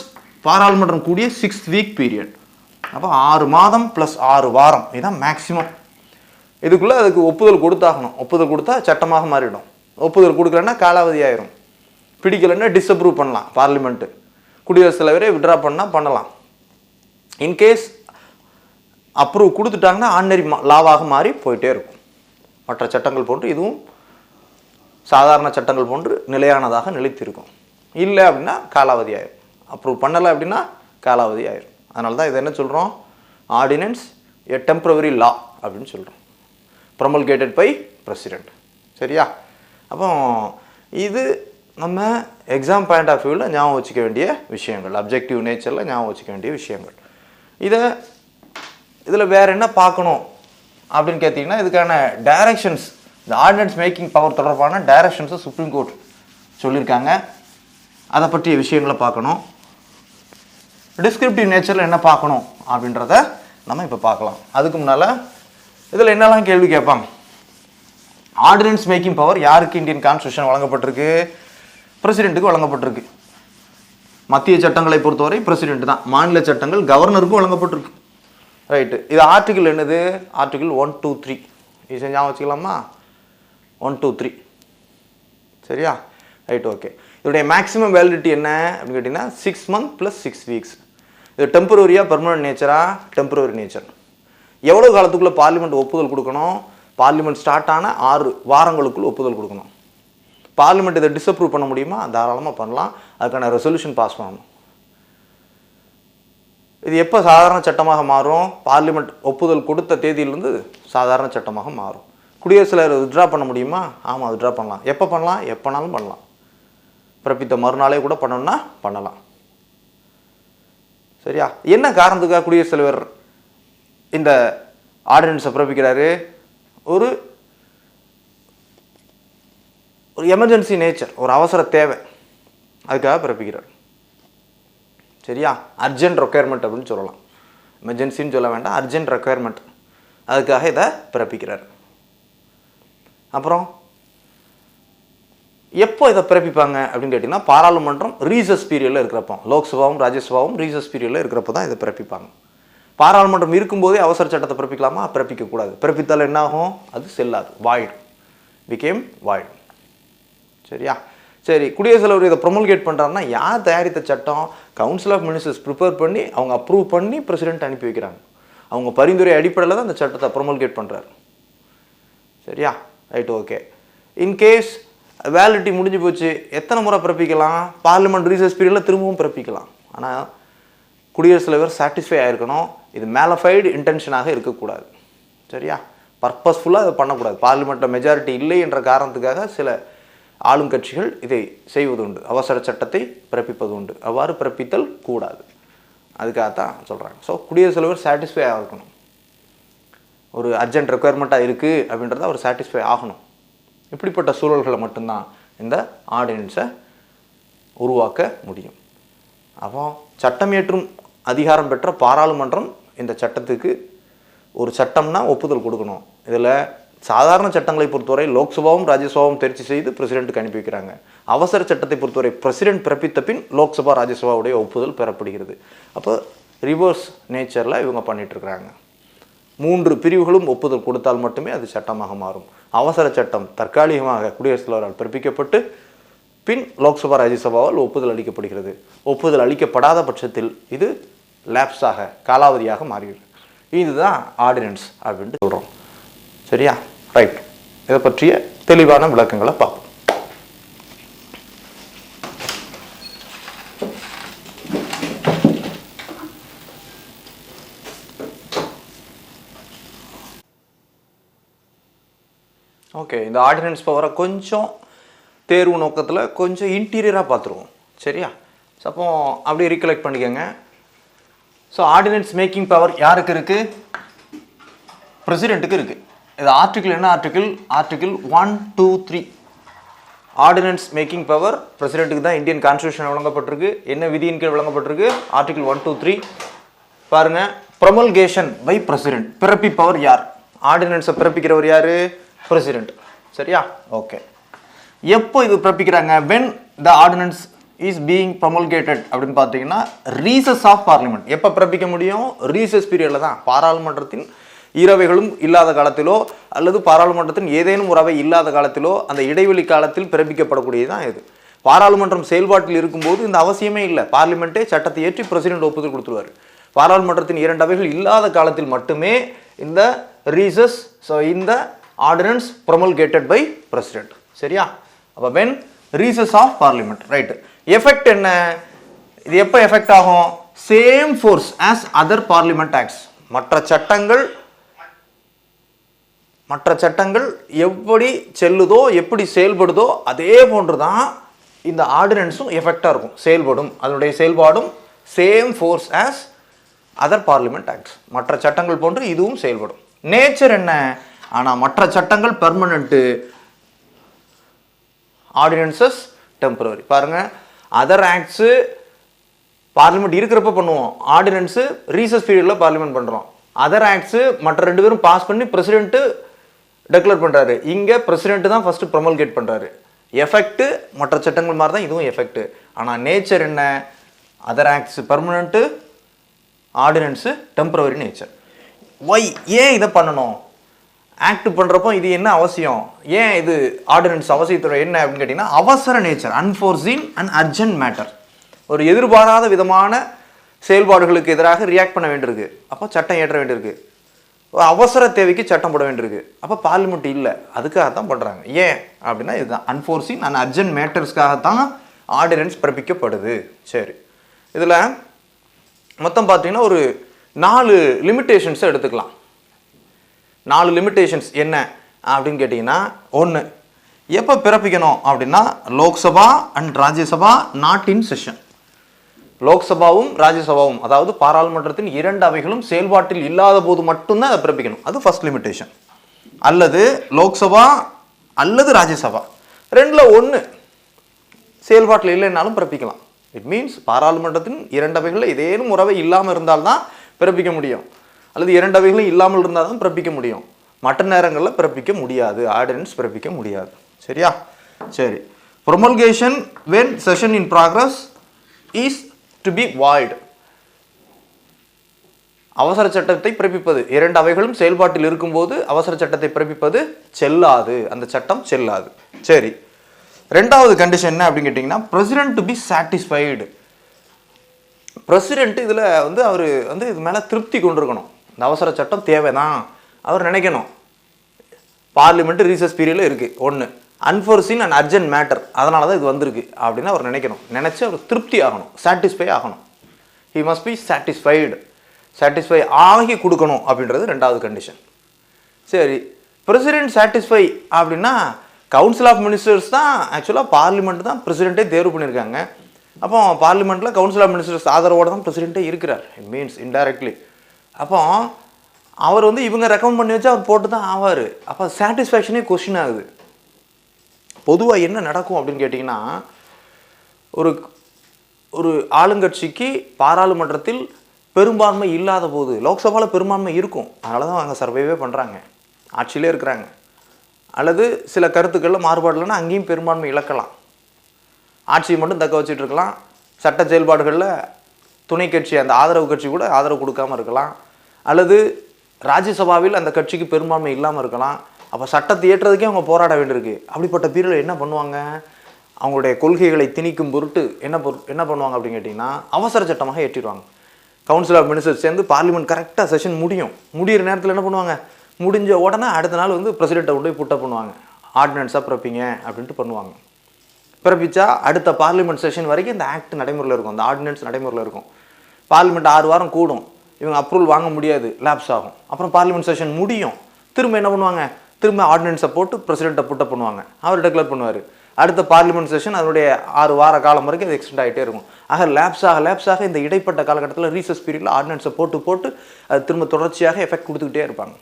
பாராளுமன்றம் கூடிய 6 week பீரியட். அப்போ 6 மாதம் + 6 வாரம், இதுதான் மேக்ஸிமம். இதுக்குள்ளே அதுக்கு ஒப்புதல் கொடுத்தாகணும். ஒப்புதல் கொடுத்தா சட்டமாக மாறிடும். ஒப்புதல் கொடுக்கலன்னா காலாவதி ஆயிரும். பிடிக்கலைன்னா டிஸ்அப்ரூவ் பண்ணலாம் பார்லிமெண்ட்டு. குடியரசுத் தலைவரே விட்ரா பண்ணால் பண்ணலாம். இன்கேஸ் அப்ரூவ் கொடுத்துட்டாங்கன்னா ஆர்டினரி லாவாக மாறி போயிட்டே இருக்கும். மற்ற சட்டங்கள் போன்று இதுவும் சாதாரண சட்டங்கள் போன்று நிலையானதாக நிலைத்திருக்கும். இல்லை அப்படின்னா காலாவதி ஆயிரும். அப்ரூவ் பண்ணலை அப்படின்னா காலாவதி ஆயிரும். அதனால தான் இதை என்ன சொல்கிறோம், ஆர்டினன்ஸ் எ டெம்பரவரி லா அப்படின்னு சொல்கிறோம், ப்ரொமல்கேட்டட் பை பிரசிடென்ட். சரியா? அப்போ இது நம்ம எக்ஸாம் பாயிண்ட் ஆஃப் வியூவில் ஞாபகம் வச்சுக்க வேண்டிய விஷயங்கள், அப்ஜெக்டிவ் நேச்சரில் ஞாபகம் வச்சுக்க வேண்டிய விஷயங்கள். இதில் வேறு என்ன பார்க்கணும் அப்படின்னு கேட்டிங்கன்னா, இதுக்கான டைரக்ஷன்ஸ், இந்த ஆர்டினன்ஸ் மேக்கிங் பவர் தொடர்பான டைரக்ஷன்ஸை சுப்ரீம் கோர்ட் சொல்லியிருக்காங்க. அதை பற்றிய விஷயங்களை பார்க்கணும். டிஸ்கிரிப்டிவ் நேச்சரில் என்ன பார்க்கணும் அப்படின்றத நம்ம இப்போ பார்க்கலாம். அதுக்கு முன்னால் இதில் என்னெல்லாம் கேள்வி கேட்பாங்க. ஆர்டினன்ஸ் மேக்கிங் பவர் யாருக்கு இந்தியன் கான்ஸ்டியூஷன் வழங்கப்பட்டிருக்கு? பிரசிடென்ட்டுக்கு வழங்கப்பட்டிருக்கு. மத்திய சட்டங்களை பொறுத்தவரை பிரசிடென்ட் தான். மாநில சட்டங்கள் கவர்னருக்கும் வழங்கப்பட்டிருக்கு. ரைட்டு. இது ஆர்டிகிள் என்னது? ஆர்டிகிள் 1, 2, 3. இது ஞாபகம் வச்சுக்கலாமா? 1, 2, 3. சரியா? Right, okay. இதோடைய மேக்ஸிமம் வேலிடிட்டி என்ன அப்படின்னு கேட்டிங்கன்னா 6 months + 6 weeks. இது டெம்பரரியா பெர்மனன்ட் நேச்சரா? Temporary nature. எவ்வளோ காலத்துக்குள்ளே பார்லிமெண்ட் ஒப்புதல் கொடுக்கணும்? பார்லிமெண்ட் ஸ்டார்ட் ஆன 6 வாரங்களுக்குள் ஒப்புதல் கொடுக்கணும். பார்லிமெண்ட் இதை டிஸ்அப்ரூவ் பண்ண முடியுமா? தாராளமாக பண்ணலாம். அதுக்கான ரெசல்யூஷன் பாஸ் பண்ணணும். இது எப்போ சாதாரண சட்டமாக மாறும்? பார்லிமெண்ட் ஒப்புதல் கொடுத்த தேதியிலிருந்து சாதாரண சட்டமாக மாறும். குடியரசுத் தலைவர் வித்ட்ரா பண்ண முடியுமா? ஆமாம், வித்ட்ரா பண்ணலாம். எப்போ பண்ணலாம்? எப்போனாலும் பண்ணலாம். பிறப்பித்த மறுநாளே கூட பண்ணணும்னா பண்ணலாம். சரியா? என்ன காரணத்துக்காக குடியரசுத் தலைவர் இந்த ஆர்டினன்ஸை பிறப்பிக்கிறாரு? ஒரு எமர்ஜென்சி நேச்சர், ஒரு அவசர தேவை, அதுக்காக பிறப்பிக்கிறார். சரியா? அர்ஜென்ட் ரெக்குயர்மெண்ட் அப்படின்னு சொல்லலாம். எமர்ஜென்சின்னு சொல்ல வேண்டாம், அர்ஜென்ட் ரெக்குயர்மெண்ட். அதுக்காக இதை பிறப்பிக்கிறார். அப்புறம் எப்போ இதை பிறப்பிப்பாங்க அப்படின்னு கேட்டிங்கன்னா, பாராளுமன்றம் ரீசஸ் பீரியடில் இருக்கிறப்போ, லோக்சபாவும் ராஜ்யசபாவும் ரீசஸ் பீரியடில் இருக்கிறப்போ தான் இதை பிறப்பிப்பாங்க. பாராளுமன்றம் இருக்கும்போதே அவசர சட்டத்தை பிறப்பிக்கலாமா? பிறப்பிக்கக்கூடாது. பிறப்பித்தால் என்ன ஆகும்? அது செல்லாது, வாய்டு, பிகேம் வாய்டு. சரியா? சரி, குடியரசுத் தலைவர் இதை ப்ரொமல்கேட் பண்ணுறாருன்னா யார் தயாரித்த சட்டம்? கவுன்சில் ஆஃப் மினிஸ்டர்ஸ் ப்ரிப்பேர் பண்ணி அவங்க அப்ரூவ் பண்ணி பிரசிடென்ட் அனுப்பி வைக்கிறாங்க. அவங்க பரிந்துரை அடிப்படையில் தான் அந்த சட்டத்தை ப்ரொமல்கேட் பண்ணுறாரு. சரியா? Right, okay. இன்கேஸ் வேலிடிட்டி முடிஞ்சு போச்சு, எத்தனை முறை பிறப்பிக்கலாம்? பார்லிமெண்ட் ரீசஸ் பீரியடில் திரும்பவும் பிறப்பிக்கலாம். ஆனால் குடியரசுத் தலைவர் சாட்டிஸ்ஃபை ஆகிருக்கணும். இது மேலஃபைடு இன்டென்ஷனாக இருக்கக்கூடாது. சரியா? பர்பஸ்ஃபுல்லாக அதை பண்ணக்கூடாது. பார்லிமெண்ட்டில் மெஜாரிட்டி இல்லை என்ற காரணத்துக்காக சில ஆளும் கட்சிகள் இதை செய்வது உண்டு, அவசர சட்டத்தை பிறப்பிப்பது உண்டு. அவ்வாறு பிறப்பித்தல் கூடாது. அதுக்காகத்தான் சொல்கிறாங்க. ஸோ குடியரசுத் தலைவர் சாட்டிஸ்ஃபை ஆகணும். ஒரு அர்ஜென்ட் ரெக்குயர்மெண்ட்டாக இருக்குது அப்படின்றத அவர் சாட்டிஸ்ஃபை ஆகணும். இப்படிப்பட்ட சூழல்களை மட்டும்தான் இந்த ஆர்டினன்ஸை உருவாக்க முடியும். அப்போ சட்டம் இயற்றும் அதிகாரம் பெற்ற பாராளுமன்றம் இந்த சட்டத்துக்கு ஒரு சட்டம்னா ஒப்புதல் கொடுக்கணும். இதில் சாதாரண சட்டங்களை பொறுத்தவரை லோக்சபாவும் ராஜ்யசபாவும் தேர்ச்சி செய்து பிரசிடென்ட்டுக்கு அனுப்பி வைக்கிறாங்க. அவசர சட்டத்தை பொறுத்தவரை பிரசிடென்ட் பிறப்பித்த பின் லோக்சபா ராஜ்யசபாவுடைய ஒப்புதல் பெறப்படுகிறது. அப்போ ரிவர்ஸ் நேச்சரில் இவங்க பண்ணிகிட்ருக்குறாங்க. 3 பிரிவுகளும் ஒப்புதல் கொடுத்தால் மட்டுமே அது சட்டமாக மாறும். அவசர சட்டம் தற்காலிகமாக குடியரசுத் தலைவரால் பிறப்பிக்கப்பட்டு பின் லோக்சபா ராஜ்யசபாவால் ஒப்புதல் அளிக்கப்படுகிறது. ஒப்புதல் அளிக்கப்படாத பட்சத்தில் இது லேப்ஸாக, காலாவதியாக மாறுகிறது. இதுதான் ஆர்டினன்ஸ் அப்படின்ட்டு சொல்கிறோம். சரியா? ரைட். இதை பற்றிய தெளிவான விளக்கங்களை பார்ப்போம். ஓகே, இந்த ஆர்டினன்ஸ் பவரை கொஞ்சம் தேர்வு நோக்கத்தில் கொஞ்சம் இன்டீரியராக பார்த்துருவோம். சரியா? ஸோ அப்போ அப்படியே ரீகலெக்ட் பண்ணிக்கோங்க. ஸோ ஆர்டினன்ஸ் மேக்கிங் பவர் யாருக்கு இருக்குது? பிரசிடென்ட்டுக்கு இருக்குது. இது ஆர்டிகிள் என்ன article? Article 1, 2, 3. Ordinance making power பிரசிடென்ட்டுக்கு தான் இந்தியன் கான்ஸ்டியூஷன் வழங்கப்பட்டிருக்கு. என்ன விதியின் கீழ் வழங்கப்பட்டிருக்கு? ஆர்டிகிள் 1, 2, 3. பாருங்க, ப்ரொமல்கேஷன் பை பிரசிடென்ட். பிறப்பிப்பவர் யார்? ஆர்டினன்ஸை பிறப்பிக்கிறவர் யார்? பிரசிடென்ட். சரியா? ஓகே. எப்போ இது பிறப்பிக்கிறாங்க? when the ordinance is being promulgated அப்படின்னு பார்த்தீங்கன்னா ரீசஸ் ஆஃப் பார்லிமெண்ட். எப்போ பிறப்பிக்க முடியும்? ரீசஸ் பீரியடில் தான். பாராளுமன்றத்தின் இரவைகளும் இல்லாத காலத்திலோ அல்லது பாராளுமன்றத்தின் ஏதேனும் ஒரு அவை இல்லாத காலத்திலோ அந்த இடைவெளி காலத்தில் பிறப்பிக்கப்படக்கூடியது தான் இது. பாராளுமன்றம் செயல்பாட்டில் இருக்கும்போது இந்த அவசியமே இல்லை. பார்லிமெண்ட்டே சட்டத்தை ஏற்றி பிரசிடென்ட் ஒப்புதல் கொடுத்துருவார். பாராளுமன்றத்தின் 2 அவைகள் இல்லாத காலத்தில் மட்டுமே இந்த ரீசஸ், ஸோ இந்த ஆர்டினன்ஸ் ப்ரொமல்கேட்டட் பை பிரசிடென்ட். சரியா? அப்போ when recess of parliament, right. Effect என்ன? இது எப்போ எஃபெக்ட் ஆகும்? Same force as other parliament acts. மற்ற சட்டங்கள் எப்படி செல்லுதோ எப்படி செயல்படுதோ அதே போன்று தான் இந்த ஆர்டினன்ஸும் எஃபெக்டாக இருக்கும், செயல்படும். அதனுடைய செயல்பாடும் same force as other parliament acts. மற்ற சட்டங்கள் போன்று இதுவும் செயல்படும். நேச்சர் என்ன? ஆனால் மற்ற சட்டங்கள் பெர்மனண்ட்டு, ஆர்டினன்சஸ் டெம்பரரி. பாருங்கள், அதர் ஆக்ட்ஸு பார்லிமெண்ட் இருக்கிறப்ப பண்ணுவோம், ஆர்டினன்ஸு ரீசஸ் பீரியடில் பார்லிமெண்ட் பண்ணுறோம். அதர் ஆக்ட்ஸு மற்ற 2 பேரும் பாஸ் பண்ணி பிரசிடென்ட்டு டெக்ளேர் பண்ணுறாரு. இங்கே பிரசிடென்ட் தான் ஃபஸ்ட்டு ப்ரொமல்கேட் பண்ணுறாரு. எஃபெக்ட்டு மற்ற சட்டங்கள் மாதிரி தான் இதுவும் எஃபெக்ட்டு. ஆனால் நேச்சர் என்ன? Other acts permanent, ordinance temporary nature. Why? ஏன் இதை பண்ணணும்? ஆக்ட் பண்ணுறப்போ இது என்ன அவசியம்? ஏன் இது ஆர்டினன்ஸ் அவசியத்தோட என்ன அப்படின்னு கேட்டிங்கன்னா, அவசர nature, unforeseen and urgent matter. ஒரு எதிர்பாராத விதமான செயல்பாடுகளுக்கு எதிராக ரியாக்ட் பண்ண வேண்டியிருக்கு, அப்போ சட்டம் ஏற்ற வேண்டியிருக்கு. அவசர தேவைக்கு சட்டம் போட வேண்டியிருக்கு, அப்போ பார்லிமெண்ட் இல்லை, அதுக்காக தான் பண்ணுறாங்க. ஏன் அப்படின்னா இதுதான் அன்ஃபோர்சீன் அண்ட் அர்ஜென்ட் மேட்டர்ஸ்க்காகத்தான் ஆர்டினன்ஸ் பிறப்பிக்கப்படுது. சரி, இதில் மொத்தம் பார்த்தீங்கன்னா ஒரு 4 லிமிட்டேஷன்ஸை எடுத்துக்கலாம். 4 லிமிட்டேஷன்ஸ் என்ன அப்படின்னு கேட்டிங்கன்னா, 1, எப்போ பிறப்பிக்கணும் அப்படின்னா Lok Sabha and Rajya Sabha not in session. லோக்சபாவும் ராஜ்யசபாவும், அதாவது பாராளுமன்றத்தின் 2 அவைகளும் செயல்பாட்டில் இல்லாத போது மட்டும்தான் அதை பிறப்பிக்கணும். அது ஃபர்ஸ்ட் லிமிட்டேஷன். அல்லது லோக்சபா அல்லது ராஜ்யசபா 2ல் 1 செயல்பாட்டில் இல்லைன்னாலும் பிறப்பிக்கலாம். இட் மீன்ஸ் பாராளுமன்றத்தின் 2 அவைகளில் ஏதேனும் உறவை இல்லாமல் இருந்தால்தான் பிறப்பிக்க முடியும், அல்லது 2 அவைகளும் இல்லாமல் இருந்தால் தான் பிறப்பிக்க முடியும். மற்ற நேரங்களில் பிறப்பிக்க முடியாது, ஆர்டினன்ஸ் பிறப்பிக்க முடியாது. சரியா? சரி. promulgation when session in progress is to be void. அவசர சட்டத்தை பிறப்பிப்பது, 2 அவைகளும் செயல்பாட்டில் இருக்கும்போது அவசர சட்டத்தை பிறப்பிப்பது செல்லாது, அந்த சட்டம் செல்லாது. சரி, 2வது கண்டிஷன் என்ன அப்படின்னு கேட்டிங்கன்னா, president to be satisfied. President இதில் அவர் இது மேலே திருப்தி கொண்டிருக்கணும். இந்த அவசர சட்டம் தேவைதான் அவர் நினைக்கணும். பார்லிமெண்ட் ரீசஸ் பீரியடில் இருக்குது 1, அன்ஃபோர்சீன் அண்ட் அர்ஜென்ட் மேட்டர், அதனால தான் இது வந்திருக்கு அப்படின்னு அவர் நினைக்கணும். நினச்சி அவர் திருப்தி ஆகணும், சாட்டிஸ்ஃபை ஆகணும். He must be satisfied, satisfy ஆகி கொடுக்கணும் அப்படின்றது 2வது கண்டிஷன். சரி, பிரசிடென்ட் சாட்டிஸ்ஃபை அப்படின்னா கவுன்சில் ஆஃப் மினிஸ்டர்ஸ் தான் ஆக்சுவலாக பார்லிமெண்ட் தான் பிரசிடென்ட்டே தேர்வு பண்ணியிருக்காங்க. அப்போ பார்லிமெண்ட்டில் கவுன்சில் ஆஃப் மினிஸ்டர்ஸ் ஆதரவோடு தான் பிரசிடென்ட்டே இருக்கிறார். It means indirectly. அப்போ அவர் இவங்க ரெக்கமெண்ட் பண்ணி வச்சு அவர் போட்டு தான் ஆவார். அப்போ சாட்டிஸ்ஃபேக்ஷனே கொஸ்டின் ஆகுது. பொதுவாக என்ன நடக்கும் அப்படின்னு கேட்டிங்கன்னா, ஒரு ஆளுங்கட்சிக்கு பாராளுமன்றத்தில் பெரும்பான்மை இல்லாத போது, லோக்சபாவில் பெரும்பான்மை இருக்கும், அதனால தான் அவங்க சர்வைவே பண்ணுறாங்க, ஆட்சியிலே இருக்கிறாங்க. அல்லது சில கருத்துக்களில் மாறுபாடுலன்னா அங்கேயும் பெரும்பான்மை இழக்கலாம், ஆட்சியை மட்டும் தக்க வச்சுட்டு இருக்கலாம். சட்ட செயல்பாடுகளில் துணை கட்சி, அந்த ஆதரவு கட்சி கூட ஆதரவு கொடுக்காமல் இருக்கலாம். அல்லது ராஜ்யசபாவில் அந்த கட்சிக்கு பெரும்பான்மை இல்லாமல் இருக்கலாம். அப்போ சட்டத்தை ஏற்றுறதுக்கே அவங்க போராட வேண்டியிருக்கு. அப்படிப்பட்ட பீரியடில் என்ன பண்ணுவாங்க? அவங்களுடைய கொள்கைகளை திணிக்கும் பொருட்டு என்ன பண்ணுவாங்க அப்படின்னு கேட்டிங்கன்னா, அவசர சட்டமாக ஏற்றிடுவாங்க. கவுன்சில் ஆஃப் மினிஸ்டர்ஸ் சேர்ந்து பார்லிமெண்ட் கரெக்டாக செஷன் முடிகிற நேரத்தில் என்ன பண்ணுவாங்க? முடிஞ்ச உடனே அடுத்த நாள் பிரசிடெண்ட்டை கொண்டு போய் புட்டப் பண்ணுவாங்க, ஆர்டினன்ஸாக பிறப்பிங்க அப்படின்ட்டு பண்ணுவாங்க. பிறப்பிச்சா அடுத்த பார்லிமெண்ட் செஷன் வரைக்கும் இந்த ஆக்ட் நடைமுறையில் இருக்கும், அந்த ஆர்டினன்ஸ் நடைமுறையில் இருக்கும். பார்லிமெண்ட் 6 வாரம் கூடும், இவங்க அப்ரூவல் வாங்க முடியாது, லேப்ஸ் ஆகும். அப்புறம் பார்லிமெண்ட் செஷன் முடியும், திரும்ப என்ன பண்ணுவாங்க? திரும்ப ஆர்டினன்ஸை போட்டு பிரசிடெண்ட்டை புட்டப் பண்ணுவாங்க, அவர் டெக்ளேர் பண்ணுவார். அடுத்த பார்லிமெண்ட் செஷன் அதனுடைய 6 வார காலம் வரைக்கும் அது எக்ஸ்டெண்ட் ஆகிட்டே இருக்கும். ஆக லேப்ஸாக இந்த இடைப்பட்ட காலகட்டத்தில் ரீசஸ் பீரியடில் ஆர்டினன்ஸை போட்டு அது திரும்ப தொடர்ச்சியாக எஃபெக்ட் கொடுத்துக்கிட்டே இருப்பாங்க.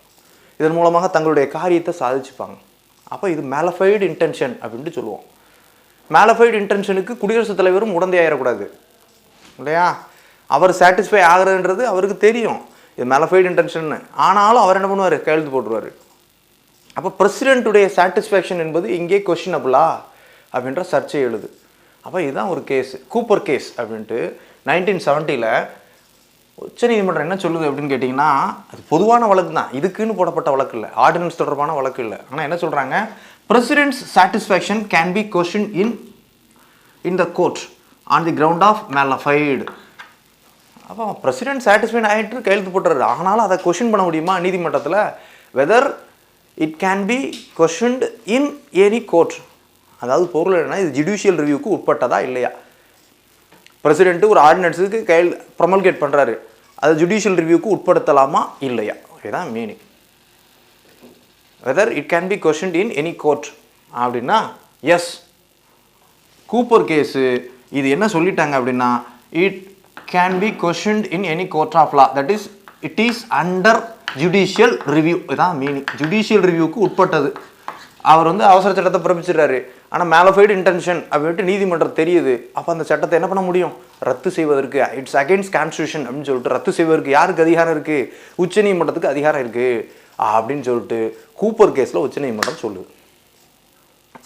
இதன் மூலமாக தங்களுடைய காரியத்தை சாதிச்சுப்பாங்க. அப்போ இது மேலஃபைடு இன்டென்ஷன் அப்படின்ட்டு சொல்லுவோம். மேலஃபைடு இன்டென்ஷனுக்கு குடியரசுத் தலைவரும் உடந்தையாயிடக்கூடாது இல்லையா? அவர் சாட்டிஸ்ஃபை ஆகிறதுன்றது அவருக்கு தெரியும், இது மேலஃபைடு இன்டென்ஷன். ஆனாலும் அவர் என்ன பண்ணுவார்? கையெழுத்து போட்டுருவார். அப்போ பிரசிடென்ட்டுடைய சாட்டிஸ்ஃபேக்ஷன் என்பது இங்கே கொஸ்டினபிளா அப்படின்ற சர்ச்சை எழுது. அப்போ இதுதான் ஒரு கேஸ், கூப்பர் கேஸ் அப்படின்ட்டு 1970 உச்சநீதிமன்றம் என்ன சொல்லுது அப்படின்னு கேட்டிங்கன்னா, அது பொதுவான வழக்கு தான், இதுக்குன்னு போடப்பட்ட வழக்கு இல்லை, ஆர்டினன்ஸ் தொடர்பான வழக்கு இல்லை. ஆனால் என்ன சொல்கிறாங்க? President's satisfaction can be question in the court on the ground of mala fide. அப்போ பிரசிடென்ட் சாட்டிஸ்ஃபைட் ஆகிட்டு கையெழுத்து போட்டுறாரு, ஆனாலும் அதை கொஸ்டின் பண்ண முடியுமா நீதிமன்றத்தில்? Whether it can be questioned in any court, அதாவது பொருள் என்னன்னா, இது ஜுடிஷியல் ரிவ்யூக்கு உட்பட்டதா இல்லையா. பிரசிடென்ட்டு ஒரு ஆர்டினன்ஸுக்கு ப்ரொமல்கேட் பண்ணுறாரு, அது ஜுடிஷியல் ரிவ்யூக்கு உட்படுத்தலாமா இல்லையா, இதுதான் meaning. Whether it can be questioned in any court அப்படின்னா எஸ். கூப்பர் கேஸு இது என்ன சொல்லிட்டாங்க அப்படின்னா, it can be questioned in any court of law, that is it is under judicial review, இதுதான் மீனிங். ஜுடிஷியல் ரிவ்யூக்கு உட்பட்டது. அவர் வந்து அவசர சட்டத்தை பிறப்பிச்சிடுறாரு, ஆனால் மேலஃபைடு இன்டென்ஷன் அப்படின்ட்டு நீதிமன்றம் தெரியுது. அப்போ அந்த சட்டத்தை என்ன பண்ண முடியும், ரத்து செய்வதற்கு, இட்ஸ் அகெயின்ஸ்ட் கான்ஸ்டியூஷன் அப்படின்னு சொல்லிட்டு ரத்து செய்வதற்கு யாருக்கு அதிகாரம் இருக்குது, உச்ச நீதிமன்றத்துக்கு அதிகாரம் இருக்குது அப்படின்னு சொல்லிட்டு கூப்பர் கேஸில் உச்ச நீதிமன்றம் சொல்லுது.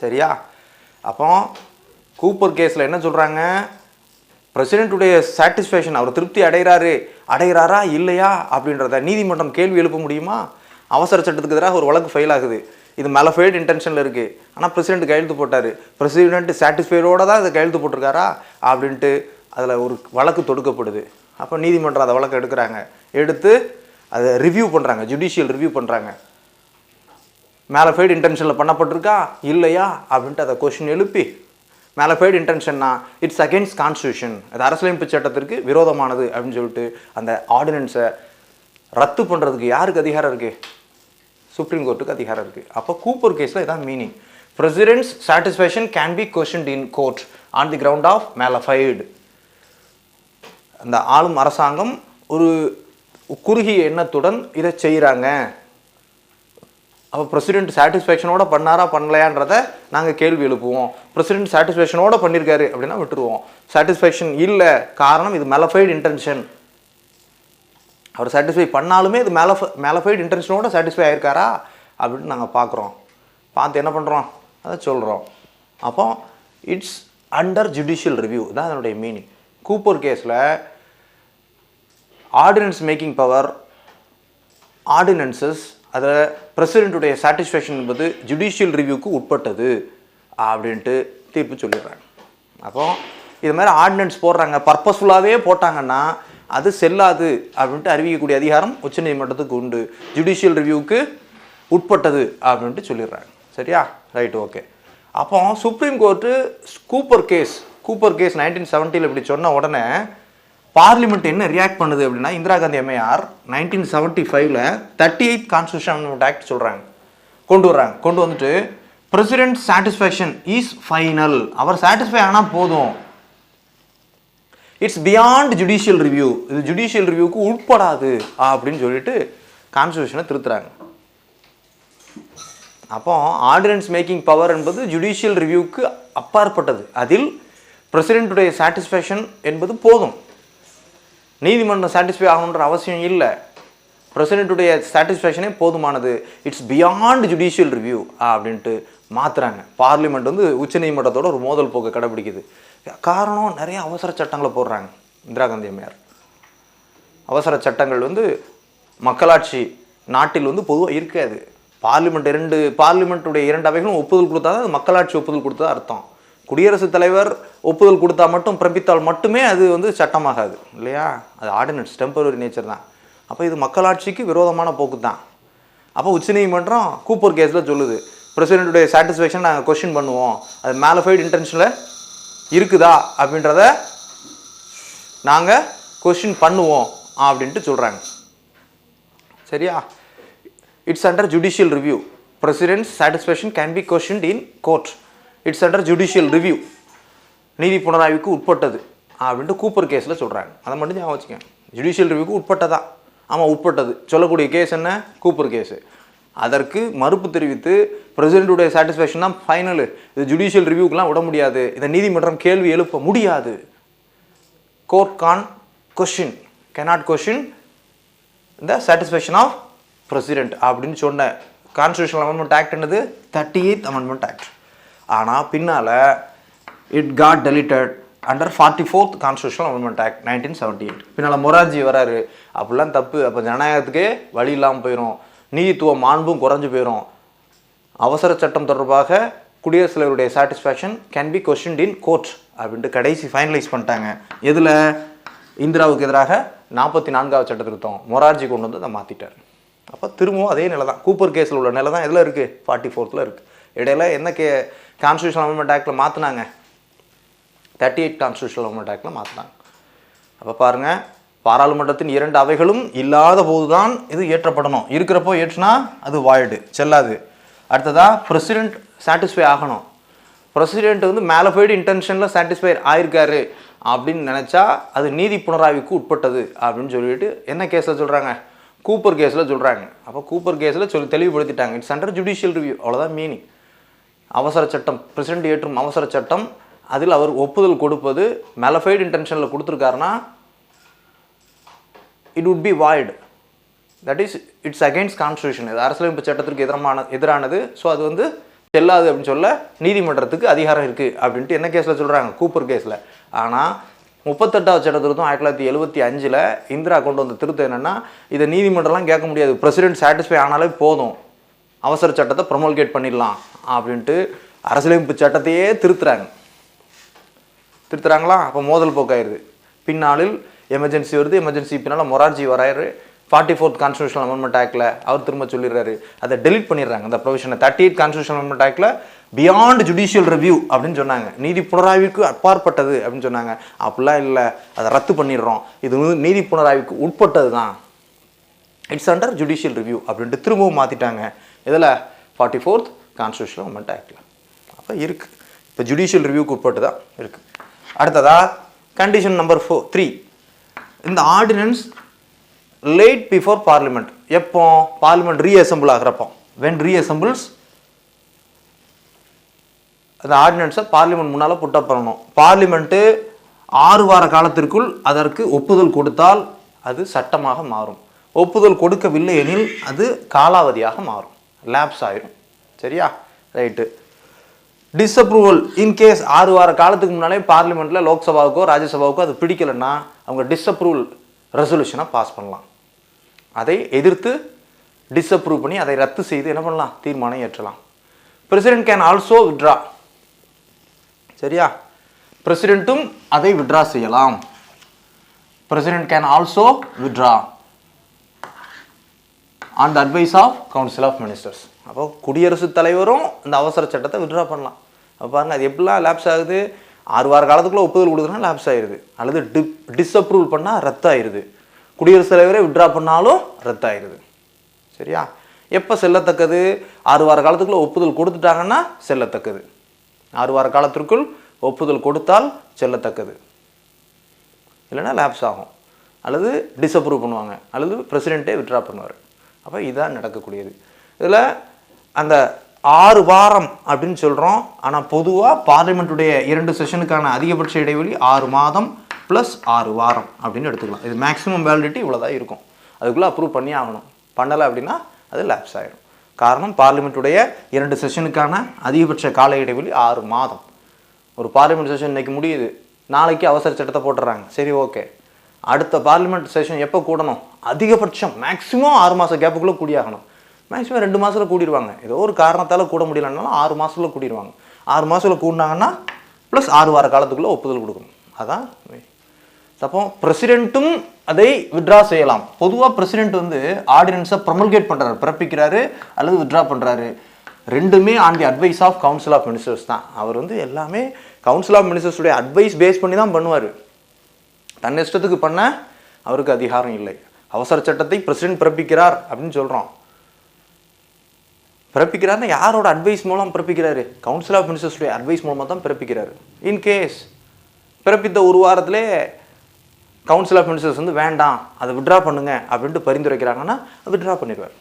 சரியா. அப்போ கூப்பர் கேஸில் என்ன சொல்கிறாங்க, பிரசிடென்ட்டுடைய சாட்டிஸ்ஃபேக்ஷன், அவர் திருப்தி அடைகிறாரா இல்லையா அப்படின்றத நீதிமன்றம் கேள்வி எழுப்ப முடியுமா. அவசர சட்டத்துக்கு எதிராக ஒரு வழக்கு ஃபைல் ஆகுது, இது மேலஃபைடு இன்டென்ஷனில் இருக்குது, ஆனால் பிரசிடென்ட் கையெழுத்து போட்டார், பிரசிடென்ட் சாட்டிஸ்ஃபைடோடு தான் இதை கையெழுத்து போட்டிருக்காரா அப்படின்ட்டு அதில் ஒரு வழக்கு தொடுக்கப்படுது. அப்போ நீதிமன்றம் அதை வழக்கு எடுத்து அதை ரிவ்யூ பண்ணுறாங்க, ஜுடிஷியல் ரிவ்யூ பண்ணுறாங்க. மேலஃபைடு இன்டென்ஷனில் பண்ணப்பட்டிருக்கா இல்லையா அப்படின்ட்டு அதை கொஸ்டின் எழுப்பி, மேலஃபைடு இன்டென்ஷன்னா இட்ஸ் அகெயின்ஸ்ட் கான்ஸ்டியூஷன், அது அரசியலமைப்பு சட்டத்திற்கு விரோதமானது அப்படின்னு சொல்லிட்டு அந்த ஆர்டினன்ஸை ரத்து பண்ணுறதுக்கு யாருக்கு அதிகாரம் இருக்குது, சுப்ரீம் கோர்ட்டுக்கு அதிகாரம் இருக்குது. அப்போ கூப்பர் கேஸில் இதான் meaning. President's satisfaction can be questioned in court on the ground of mala fide. அந்த ஆளும் அரசாங்கம் ஒரு குறுகிய எண்ணத்துடன் இதை செய்கிறாங்க. அப்போ பிரசிடென்ட் சாட்டிஸ்ஃபேக்ஷனோட பண்ணாரா பண்ணலையான்றதை நாங்கள் கேள்வி எழுப்புவோம். பிரசிடென்ட் சாட்டிஸ்ஃபேக்ஷனோட பண்ணியிருக்காரு அப்படின்னா விட்டுருவோம். சாட்டிஸ்ஃபேக்ஷன் இல்லை, காரணம் இது மேலஃபைடு இன்டென்ஷன், அவர் சாட்டிஸ்ஃபை பண்ணாலுமே இது மேலஃபைடு இன்டென்ஷனோட சாட்டிஸ்ஃபை ஆயிருக்காரா அப்படின்னு நாங்கள் பார்க்குறோம். பார்த்து என்ன பண்ணுறோம், அதை சொல்கிறோம். அப்போ இட்ஸ் அண்டர் ஜுடிஷியல் ரிவ்யூ தான் அதனுடைய மீனிங். கூப்பர் கேஸில் ஆர்டினன்ஸ் மேக்கிங் பவர், ஆர்டினன்சஸ், அதை பிரசிடென்ட்டுடைய சாட்டிஸ்ஃபேக்ஷன் என்பது ஜுடிஷியல் ரிவ்யூக்கு உட்பட்டது அப்படின்ட்டு தீர்ப்பு சொல்லிடுறாங்க. அப்போ இது மாதிரி ஆர்டினன்ஸ் போடுறாங்க, பர்பஸ்ஃபுல்லாகவே போட்டாங்கன்னா அது செல்லாது அப்படின்ட்டு அறிவிக்கக்கூடிய அதிகாரம் உச்சநீதிமன்றத்துக்கு உண்டு, ஜுடிஷியல் ரிவ்யூக்கு உட்பட்டது அப்படின்ட்டு சொல்லிடுறாங்க. சரியா, ரைட், ஓகே. அப்போ சுப்ரீம் கோர்ட்டு கூப்பர் கேஸ் 1970 இப்படி சொன்ன உடனே பார்லிமெண்ட் என்ன ரியாக்ட் பண்ணுது அப்படின்னா, இந்திரா காந்தி அம்மையார் 1975 38th கான்ஸ்டியூஷன் அமெண்ட்மெண்ட் ஆக்ட் சொல்கிறாங்க, கொண்டு வந்துட்டு பிரசிடென்ட் சாட்டிஸ்ஃபேக்ஷன் இஸ் ஃபைனல், அவர் சாட்டிஸ்ஃபை ஆனால் போதும், இட்ஸ் பியாண்ட் ஜுடிஷியல் ரிவ்யூ, இது ஜுடிஷியல் ரிவ்யூக்கு உட்படாது அப்படின்னு சொல்லிட்டு கான்ஸ்டியூஷனை திருத்துறாங்க. அப்போ ஆர்டினன்ஸ் மேக்கிங் பவர் என்பது ஜுடிஷியல் ரிவ்யூக்கு அப்பாற்பட்டது, அதில் பிரசிடென்ட்டுடைய சாட்டிஸ்ஃபேக்ஷன் என்பது போதும், நீதிமன்றம் சாட்டிஸ்ஃபை ஆகணுன்ற அவசியம் இல்லை, பிரசிடென்ட்டுடைய சாட்டிஸ்ஃபேக்ஷனே போதுமானது, இட்ஸ் பியாண்ட் ஜுடிஷியல் ரிவ்யூ அப்படின்ட்டு மாற்றுறாங்க. பார்லிமெண்ட் வந்து உச்சநீதிமன்றத்தோட ஒரு மோதல் போக்கை கடைபிடிக்குது. காரணம், நிறைய அவசர சட்டங்களை போடுறாங்க இந்திரா காந்தி அம்மையார். அவசர சட்டங்கள் வந்து மக்களாட்சி நாட்டில் வந்து பொதுவாக இருக்காது. பார்லிமெண்ட்டுடைய 2 அவைகளும் ஒப்புதல் கொடுத்தா தான் அது மக்களாட்சி ஒப்புதல் கொடுத்தா அர்த்தம். குடியரசுத் தலைவர் ஒப்புதல் கொடுத்தா மட்டும், பிறப்பித்தால் மட்டுமே அது வந்து சட்டமாகாது இல்லையா, அது ஆர்டினன்ஸ், டெம்பரரி நேச்சர் தான். அப்போ இது மக்களாட்சிக்கு விரோதமான போக்கு தான். அப்போ உச்சநீதிமன்றம் கூப்பர் கேஸில் சொல்லுது, பிரசிடென்ட்டுடைய சாட்டிஸ்ஃபேக்ஷன் நாங்கள் கொஸ்டின் பண்ணுவோம், அது மேலஃபைடு இன்டென்ஷனில் இருக்குதா அப்படின்றத நாங்கள் கொஸ்டின் பண்ணுவோம் அப்படின்ட்டு சொல்கிறாங்க. சரியா, it's under judicial review, president's satisfaction can be questioned in court, it's under judicial review, நீதி புனராய்வுக்கு உட்பட்டது அப்படின்ட்டு கூப்பர் கேஸில் சொல்கிறாங்க. அதை மட்டும் ஞாபகம் வச்சுக்கேன், ஜுடிஷியல் ரிவ்யூக்கு உட்பட்டதா, ஆமாம் உட்பட்டது சொல்லக்கூடிய கேஸ் என்ன, கூப்பர் கேஸு. அதற்கு மறுப்பு தெரிவித்து பிரசிடென்ட்டுடைய சாட்டிஸ்ஃபேக்ஷன் தான் ஃபைனலு, இது ஜுடிஷியல் ரிவ்யூக்கெலாம் விட முடியாது, இதை நீதிமன்றம் கேள்வி எழுப்ப முடியாது, court can question, cannot question இந்த சாட்டிஸ்ஃபேக்ஷன் ஆஃப் பிரசிடென்ட் அப்படின்னு சொன்ன கான்ஸ்டியூஷனல் அமெண்ட்மெண்ட் ஆக்ட் என்னது, 38th அமெண்ட்மெண்ட் ஆக்ட். ஆனால் பின்னால் it got deleted under 44th constitutional amendment act 1978. பின்னால் மொரார்ஜி வராரு, அப்படிலாம் தப்பு, அப்போ ஜனநாயகத்துக்கே வழி இல்லாமல் போயிடும், நீதித்துவ மாண்பும் குறைஞ்சு போயிடும், அவசர சட்டம் தொடர்பாக குடியரசுத் தலைவருடைய satisfaction can be questioned in court அப்படின்ட்டு கடைசி ஃபைனலைஸ் பண்ணிட்டாங்க. எதில், இந்திராவுக்கு எதிராக 44வது சட்ட திருத்தம் மொரார்ஜி கொண்டு வந்து அதை மாற்றிட்டார். அப்போ திரும்பவும் அதே நிலை தான், கூப்பர் கேஸில் உள்ள நிலை தான் எதில் இருக்குது, 44th இருக்குது. இடையில என்ன கான்ஸ்டியூஷன் அமெண்ட்மெண்ட் ஆக்டில் மாற்றினாங்க? 38 கான்ஸ்டியூஷனல் அமெண்ட்மெண்ட் ஆக்டில் மாற்றினாங்க. அப்போ பாருங்கள், பாராளுமன்றத்தின் 2 அவைகளும் இல்லாத போது தான் இது ஏற்றப்படணும். இருக்கிறப்போ ஏற்றுனா அது வாய்டு, செல்லாது. அடுத்ததாக பிரசிடென்ட் சாட்டிஸ்ஃபை ஆகணும். பிரசிடென்ட் வந்து மேலஃபைடு இன்டென்ஷனில் சாட்டிஸ்ஃபை ஆயிருக்காரு அப்படின்னு நினச்சா அது நீதி புனராய்வுக்கு உட்பட்டது அப்படின்னு சொல்லிட்டு என்ன கேஸில் சொல்கிறாங்க? கூப்பர் கேஸில் சொல்கிறாங்க. அப்போ கூப்பர் கேஸில் தெளிவுபடுத்திட்டாங்க. இட்ஸ் அண்டர் ஜுடிஷியல் ரிவ்யூ, அவ்வளோதான் மீனிங். அவசர சட்டம், பிரசிடென்ட் ஏற்றும் அவசர சட்டம், அதில் அவர் ஒப்புதல் கொடுப்பது mala fide இன்டென்ஷனில் கொடுத்துருக்காருன்னா it would be void. That is, it's against constitution. இது அரசியலமைப்பு சட்டத்திற்கு எதிரானது. ஸோ அது வந்து செல்லாது அப்படின்னு சொல்ல நீதிமன்றத்துக்கு அதிகாரம் இருக்குது அப்படின்ட்டு என்ன கேஸில் சொல்கிறாங்க? கூப்பர் கேஸில். ஆனால் 38வது சட்ட திருத்தம் 1975 இந்திரா கொண்டு வந்த திருத்தம் என்னென்னா, இதை நீதிமன்றம்லாம் கேட்க முடியாது, பிரசிடென்ட் சாட்டிஸ்ஃபை ஆனாலே போதும், அவசர சட்டத்தை ப்ரொமல்கேட் பண்ணிடலாம் அப்படின்ட்டு அரசியலமைப்பு சட்டத்தையே திருத்துறாங்களா? அப்போ மோதல் போக்காயிருது. பின்னாளில் எமர்ஜென்சி வருது. எமர்ஜென்சி பின்னால் மொரார்ஜி வராரு. 44th கான்ஸ்டியூஷனல் அமெண்ட்மெண்ட் ஆக்டில் அவர் திரும்ப சொல்லிடுறாரு, அதை டெலிட் பண்ணிடுறாங்க அந்த ப்ரொவிஷனை. 38th கான்ஸ்டியூஷனல் அமெண்ட்மெண்ட் ஆக்டில் பியாண்ட் ஜுடிஷியல் ரிவ்யூ அப்படின்னு சொன்னாங்க, நீதி புனராய்வுக்கு அப்பாற்பட்டது அப்படின்னு சொன்னாங்க. அப்படிலாம் இல்லை, அதை ரத்து பண்ணிடுறோம், இது வந்து நீதி புனராய்வுக்கு உட்பட்டது தான், இட்ஸ் அண்டர் ஜுடிஷியல் ரிவ்யூ அப்படின்ட்டு திரும்பவும் மாற்றிட்டாங்க. இதில் 44th கான்ஸ்டியூஷனல் அமெண்ட்மெண்ட் ஆக்டில். அப்போ இருக்குது, இப்போ ஜுடிஷியல் ரிவ்யூக்கு உட்பட்டு தான் இருக்குது. அடுத்ததாக கண்டிஷன் நம்பர் 3, இந்த ஆர்டினன்ஸ் லேட் பிஃபோர் பார்லிமெண்ட். எப்போ? பார்லிமெண்ட் ரீஅசம்பிள் ஆகிறப்போ. வென் ரீஅசம்பிள்ஸ் அந்த ஆர்டினன்ஸை பார்லிமெண்ட் முன்னால் புட்டப் பண்ணணும். பார்லிமெண்ட்டு 6 வார காலத்திற்குள் அதற்கு ஒப்புதல் கொடுத்தால் அது சட்டமாக மாறும். ஒப்புதல் கொடுக்கவில்லை எனில் அது காலாவதியாக மாறும், லேப்ஸ் ஆயிரும். சரியா? ரைட்டு. டிஸ்அப்ரூவல் இன்கேஸ் 6 வார காலத்துக்கு முன்னாலே பார்லிமெண்ட்டில் லோக்சபாவுக்கோ ராஜ்யசபாவுக்கோ அது பிடிக்கலைன்னா அவங்க டிஸ்அப்ரூவல் ரெசல்யூஷனை பாஸ் பண்ணலாம். அதை எதிர்த்து டிஸ்அப்ரூவ் பண்ணி அதை ரத்து செய்து என்ன பண்ணலாம்? தீர்மானம் ஏற்றலாம். President can also withdraw. சரியா? பிரசிடென்ட்டும் அதை வித்ட்ரா செய்யலாம். President can also withdraw on the advice of council of ministers. அப்போ குடியரசுத் தலைவரும் இந்த அவசர சட்டத்தை வித்ட்ரா பண்ணலாம். அப்போ பாருங்கள், அது எப்படிலாம் லேப்ஸ் ஆகுது? 6 வார காலத்துக்குள்ளே ஒப்புதல் கொடுக்குறதுனா லேப்ஸ் ஆயிடுது, அல்லது டிஸ்அப்ரூவ் பண்ணால் ரத்தாயிருது. குடியரசுத் தலைவரே வித்ட்ரா பண்ணாலும் ரத்தாயிருது. சரியா? எப்போ செல்லத்தக்கது? 6 வார காலத்துக்குள்ளே ஒப்புதல் கொடுத்துட்டாங்கன்னா செல்லத்தக்கது. 6 வார காலத்திற்குள் ஒப்புதல் கொடுத்தால் செல்லத்தக்கது, இல்லைன்னா லேப்ஸ் ஆகும், அல்லது டிஸ்அப்ரூவ் பண்ணுவாங்க, அல்லது பிரசிடென்ட்டே வித்ட்ரா பண்ணுவார். அப்போ இதுதான் நடக்கக்கூடியது. இதில் அந்த 6 வாரம் அப்படின்னு சொல்கிறோம். ஆனால் பொதுவாக பார்லிமெண்ட்டுடைய 2 செஷனுக்கான அதிகபட்ச இடைவெளி 6 மாதம் ப்ளஸ் 6 வாரம் அப்படின்னு எடுத்துக்கலாம். இது மேக்ஸிமம் வேலிடிட்டி இவ்வளோதான் இருக்கும். அதுக்குள்ளே அப்ரூவ் பண்ணி ஆகணும். பண்ணலை அப்படின்னா அது லேப்ஸ் ஆகிடும். காரணம், பார்லிமெண்ட்டுடைய 2 செஷனுக்கான அதிகபட்ச கால இடைவெளி 6 மாதம். ஒரு பார்லிமெண்ட் செஷன் இன்றைக்கி முடியுது, நாளைக்கு அவசர சட்டத்தை போட்டுடுறாங்க. சரி, ஓகே. அடுத்த பார்லிமெண்ட் செஷன் எப்போ கூடணும்? அதிகபட்சம் மேக்ஸிமம் 6 மாத கேப்புக்குள்ளே கூடியாகணும். மேக்ஸிமம் 2 மாதத்தில் கூடிடுவாங்க. ஏதோ ஒரு காரணத்தால் கூட முடியலன்னாலும் 6 மாதத்தில் கூடிடுவாங்க. 6 மாதத்தில் கூடினாங்கன்னா ப்ளஸ் 6 வார காலத்துக்குள்ளே ஒப்புதல் கொடுக்கணும். அதான். அப்போ பிரசிடென்ட்டும் அதை வித்ட்ரா செய்யலாம். பொதுவாக பிரசிடென்ட் வந்து ஆர்டினன்ஸை ப்ரொமல்கேட் பண்ணுறாரு, பிறப்பிக்கிறாரு அல்லது வித்ட்ரா பண்ணுறாரு. ரெண்டுமே on the advice of council of ministers தான். அவர் வந்து எல்லாமே கவுன்சில் ஆஃப் மினிஸ்டர்ஸுடைய அட்வைஸ் பேஸ் பண்ணி தான் பண்ணுவார். தன் இஷ்டத்துக்கு பண்ண அவருக்கு அதிகாரம் இல்லை. அவசர சட்டத்தை பிரசிடென்ட் பிறப்பிக்கிறார் அப்படின்னு சொல்கிறோம். பிறப்பிக்கிறாருன்னா யாரோட அட்வைஸ் மூலம் பிறப்பிக்கிறாரு? கவுன்சில் ஆஃப் மினிஸ்டர்ஸுடைய அட்வைஸ் மூலமாக தான் பிறப்பிக்கிறாரு. இன்கேஸ் பிறப்பித்த 1 வாரத்திலே கவுன்சில் ஆஃப் மினிஸ்டர்ஸ் வந்து வேண்டாம், அதை வித்ட்ரா பண்ணுங்க அப்படின்ட்டு பரிந்துரைக்கிறாங்கன்னா வித்ட்ரா பண்ணிடுவார்.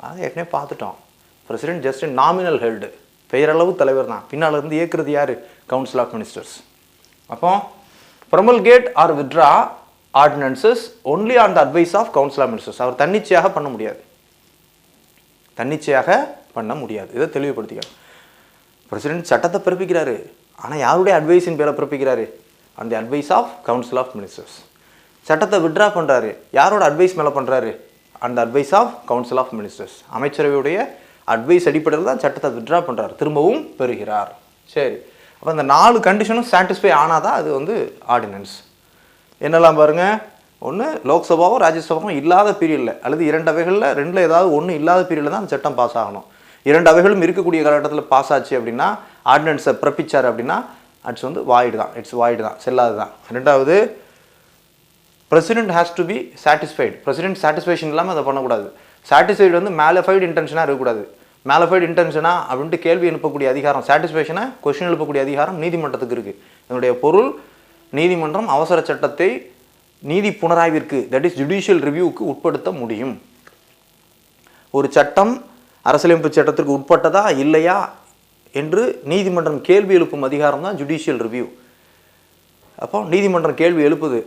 அதை ஏற்கனவே பார்த்துட்டோம். பிரசிடென்ட் ஜஸ்ட் நாமினல் ஹெல்டு, பெயரளவு தலைவர் தான். பின்னால் இருந்து இயக்குறது யார்? Council of ministers. அப்போ promulgate or withdraw ordinances only on the advice of council of ministers. அவர் தன்னிச்சையாக பண்ண முடியாது, தன்னிச்சையாக பண்ண முடியாது. இதை தெளிவுபடுத்திக்கணும். பிரசிடென்ட் சட்டத்தை பிறப்பிக்கிறாரு, ஆனால் யாருடைய அட்வைஸின் பேரை பிறப்பிக்கிறாரு? அந்த advice of council of ministers. சட்டத்தை வித்ட்ரா பண்ணுறாரு, யாரோட அட்வைஸ் மேலே பண்ணுறாரு? அந்த advice of council of ministers. அமைச்சரவையுடைய அட்வைஸ் அடிப்படையில் தான் சட்டத்தை வித்ட்ரா பண்ணுறாரு, திரும்பவும் பெறுகிறார். சரி, அப்போ அந்த 4 கண்டிஷனும் சாட்டிஸ்ஃபை ஆனால் தான் அது வந்து ஆர்டினன்ஸ். என்னெல்லாம் பாருங்கள், ஒன்று லோக்சபாவும் ராஜ்யசபாவும் இல்லாத பீரியடில், அல்லது 2 அவைகளில் 2ல் ஏதாவது ஒன்று இல்லாத பீரியடில் தான் அந்த சட்டம் பாஸ் ஆகணும். 2 அவைகளும் இருக்கக்கூடிய காலகட்டத்தில் பாஸ் ஆச்சு அப்படின்னா, ஆர்டினன்ஸை பிறப்பிச்சார் அப்படின்னா அட்ஸ் வந்து வாய்டு தான், இட்ஸ் வாய்டு தான், செல்லாது தான். 2வது, president has to be satisfied. President satisfaction இல்லாமல் அதை பண்ணக்கூடாது. சாட்டிஸ்ஃபைடு வந்து மேலஃபைடு இன்டென்ஷனாக இருக்கக்கூடாது. மேலஃபைடு இன்டென்ஷனா அப்படின்ட்டு கேள்வி எழுப்பக்கூடிய அதிகாரம், சாட்டிஸ்ஃபேக்ஷனை கொஸ்டின் எழுப்பக்கூடிய அதிகாரம் நீதிமன்றத்துக்கு இருக்குது. இதனுடைய பொருள், நீதிமன்றம் அவசர சட்டத்தை நீதி புனராய்விற்கு, தட் இஸ் ஜுடிஷியல் ரிவ்யூவுக்கு உட்படுத்த முடியும். ஒரு சட்டம் அரசியலமைப்பு சட்டத்திற்கு உட்பட்டதா இல்லையா என்று நீதிமன்றம் கேள்வி எழுப்பும் அதிகாரம் தான் ஜுடிஷியல் ரிவ்யூ. அப்போ நீதிமன்றம் கேள்வி எழுப்புது,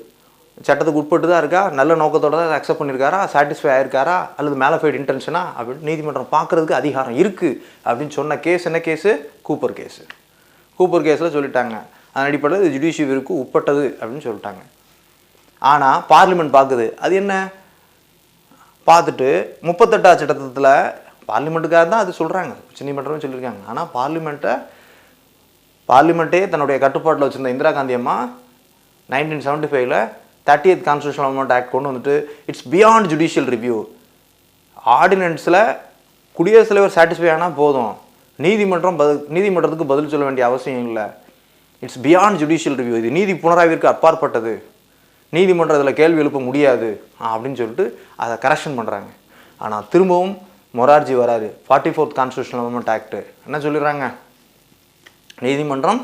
சட்டத்துக்கு உட்பட்டு தான் இருக்கா, நல்ல நோக்கத்தோடு தான் அக்செப்ட் பண்ணியிருக்காரா, சாட்டிஸ்ஃபை ஆயிருக்காரா, அல்லது மேலஃபைடு இன்டென்ஷனா அப்படின்னு நீதிமன்றம் பார்க்குறதுக்கு அதிகாரம் இருக்குது அப்படின்னு சொன்ன கேஸ் என்ன கேஸு? Cooper case. கூப்பர் கேஸில் சொல்லிட்டாங்க, அதன் அடிப்படையில் இது ஜுடிஷியல் ரிவ்யூக்கு உட்பட்டது அப்படின்னு சொல்லிட்டாங்க. ஆனால் பார்லிமெண்ட் பார்க்குது, அது என்ன பார்த்துட்டு 38வது சட்டத்தில் பார்லிமெண்ட்டுக்காக தான் அது சொல்கிறாங்க, உச்சநீதிமன்றமே சொல்லியிருக்காங்க. ஆனால் பார்லிமெண்ட்டே தன்னுடைய கட்டுப்பாட்டில் வச்சுருந்த இந்திரா காந்தி அம்மா 1975 30th கான்ஸ்டியூஷனல் அமெண்ட்மெண்ட் ஆக்ட் கொண்டு வந்துட்டு இட்ஸ் பியாண்ட் ஜுடிஷியல் ரிவ்யூ. ஆர்டினன்ஸில் குடியரசுத் தலைவர் சாட்டிஸ்ஃபை ஆனால் போதும், நீதிமன்றத்துக்கு பதில் சொல்ல வேண்டிய அவசியம் இல்லை. இட்ஸ் பியாண்ட் ஜுடிஷியல் ரிவ்யூ, இது நீதி புனராய்விற்கு அப்பாற்பட்டது, நீதிமன்றம் இதில் கேள்வி எழுப்ப முடியாது அப்படின்னு சொல்லிட்டு அதை கரெக்ஷன் பண்ணுறாங்க. ஆனால் திரும்பவும் மொரார்ஜி வராரு, 44th கான்ஸ்டியூஷனல் அமெண்ட்மெண்ட் ஆக்ட் என்ன சொல்லிடுறாங்க, நீதிமன்றம்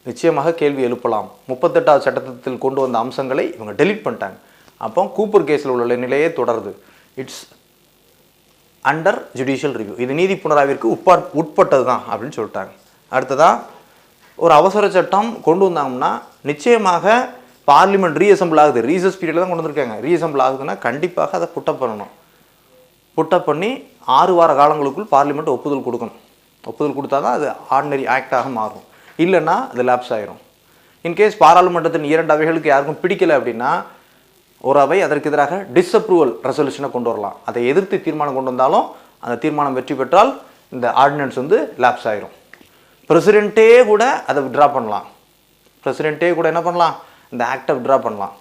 நிச்சயமாக கேள்வி எழுப்பலாம். 38வது சட்டத்தில் கொண்டு வந்த அம்சங்களை இவங்க டெலீட் பண்ணிட்டாங்க. அப்போ கூப்பர் கேஸில் உள்ள நிலையே தொடருது, இட்ஸ் அண்டர் ஜுடிஷியல் ரிவ்யூ, இது நீதி புனராய்விற்கு உட்பட்டது தான் அப்படின்னு சொல்லிட்டாங்க. அடுத்ததாக ஒரு அவசர சட்டம் கொண்டு வந்தாங்கன்னா நிச்சயமாக பார்லிமெண்ட் ரீஅசம்பிள் ஆகுது, ரீசஸ் பீரியடில் தான் கொண்டு வந்திருக்காங்க, ரீஅசம்பிள் ஆகுதுன்னா கண்டிப்பாக அதை புட்டப் பண்ணணும். புட்டப் பண்ணி 6 வார காலங்களுக்குள் பார்லிமெண்ட் ஒப்புதல் கொடுக்கணும். ஒப்புதல் கொடுத்தா தான் அது ஆர்டினரி ஆக்டாக மாறும், இல்லைன்னா அது லேப்ஸ் ஆயிரும். இன்கேஸ் பாராளுமன்றத்தின் 2 அவைகளுக்கு யாருக்கும் பிடிக்கலை அப்படின்னா ஒரு அவை அதற்கு எதிராக டிஸ்அப்ரூவல் ரெசல்யூஷனை கொண்டு வரலாம். அதை எதிர்த்து தீர்மானம் கொண்டு வந்தாலும் அந்த தீர்மானம் வெற்றி பெற்றால் இந்த ஆர்டினன்ஸ் வந்து லேப்ஸ் ஆயிரும். பிரசிடென்ட்டே கூட அதை விட்ரா பண்ணலாம், பிரசிடென்ட்டே கூட என்ன பண்ணலாம், இந்த ஆக்டை விட்ரா பண்ணலாம்.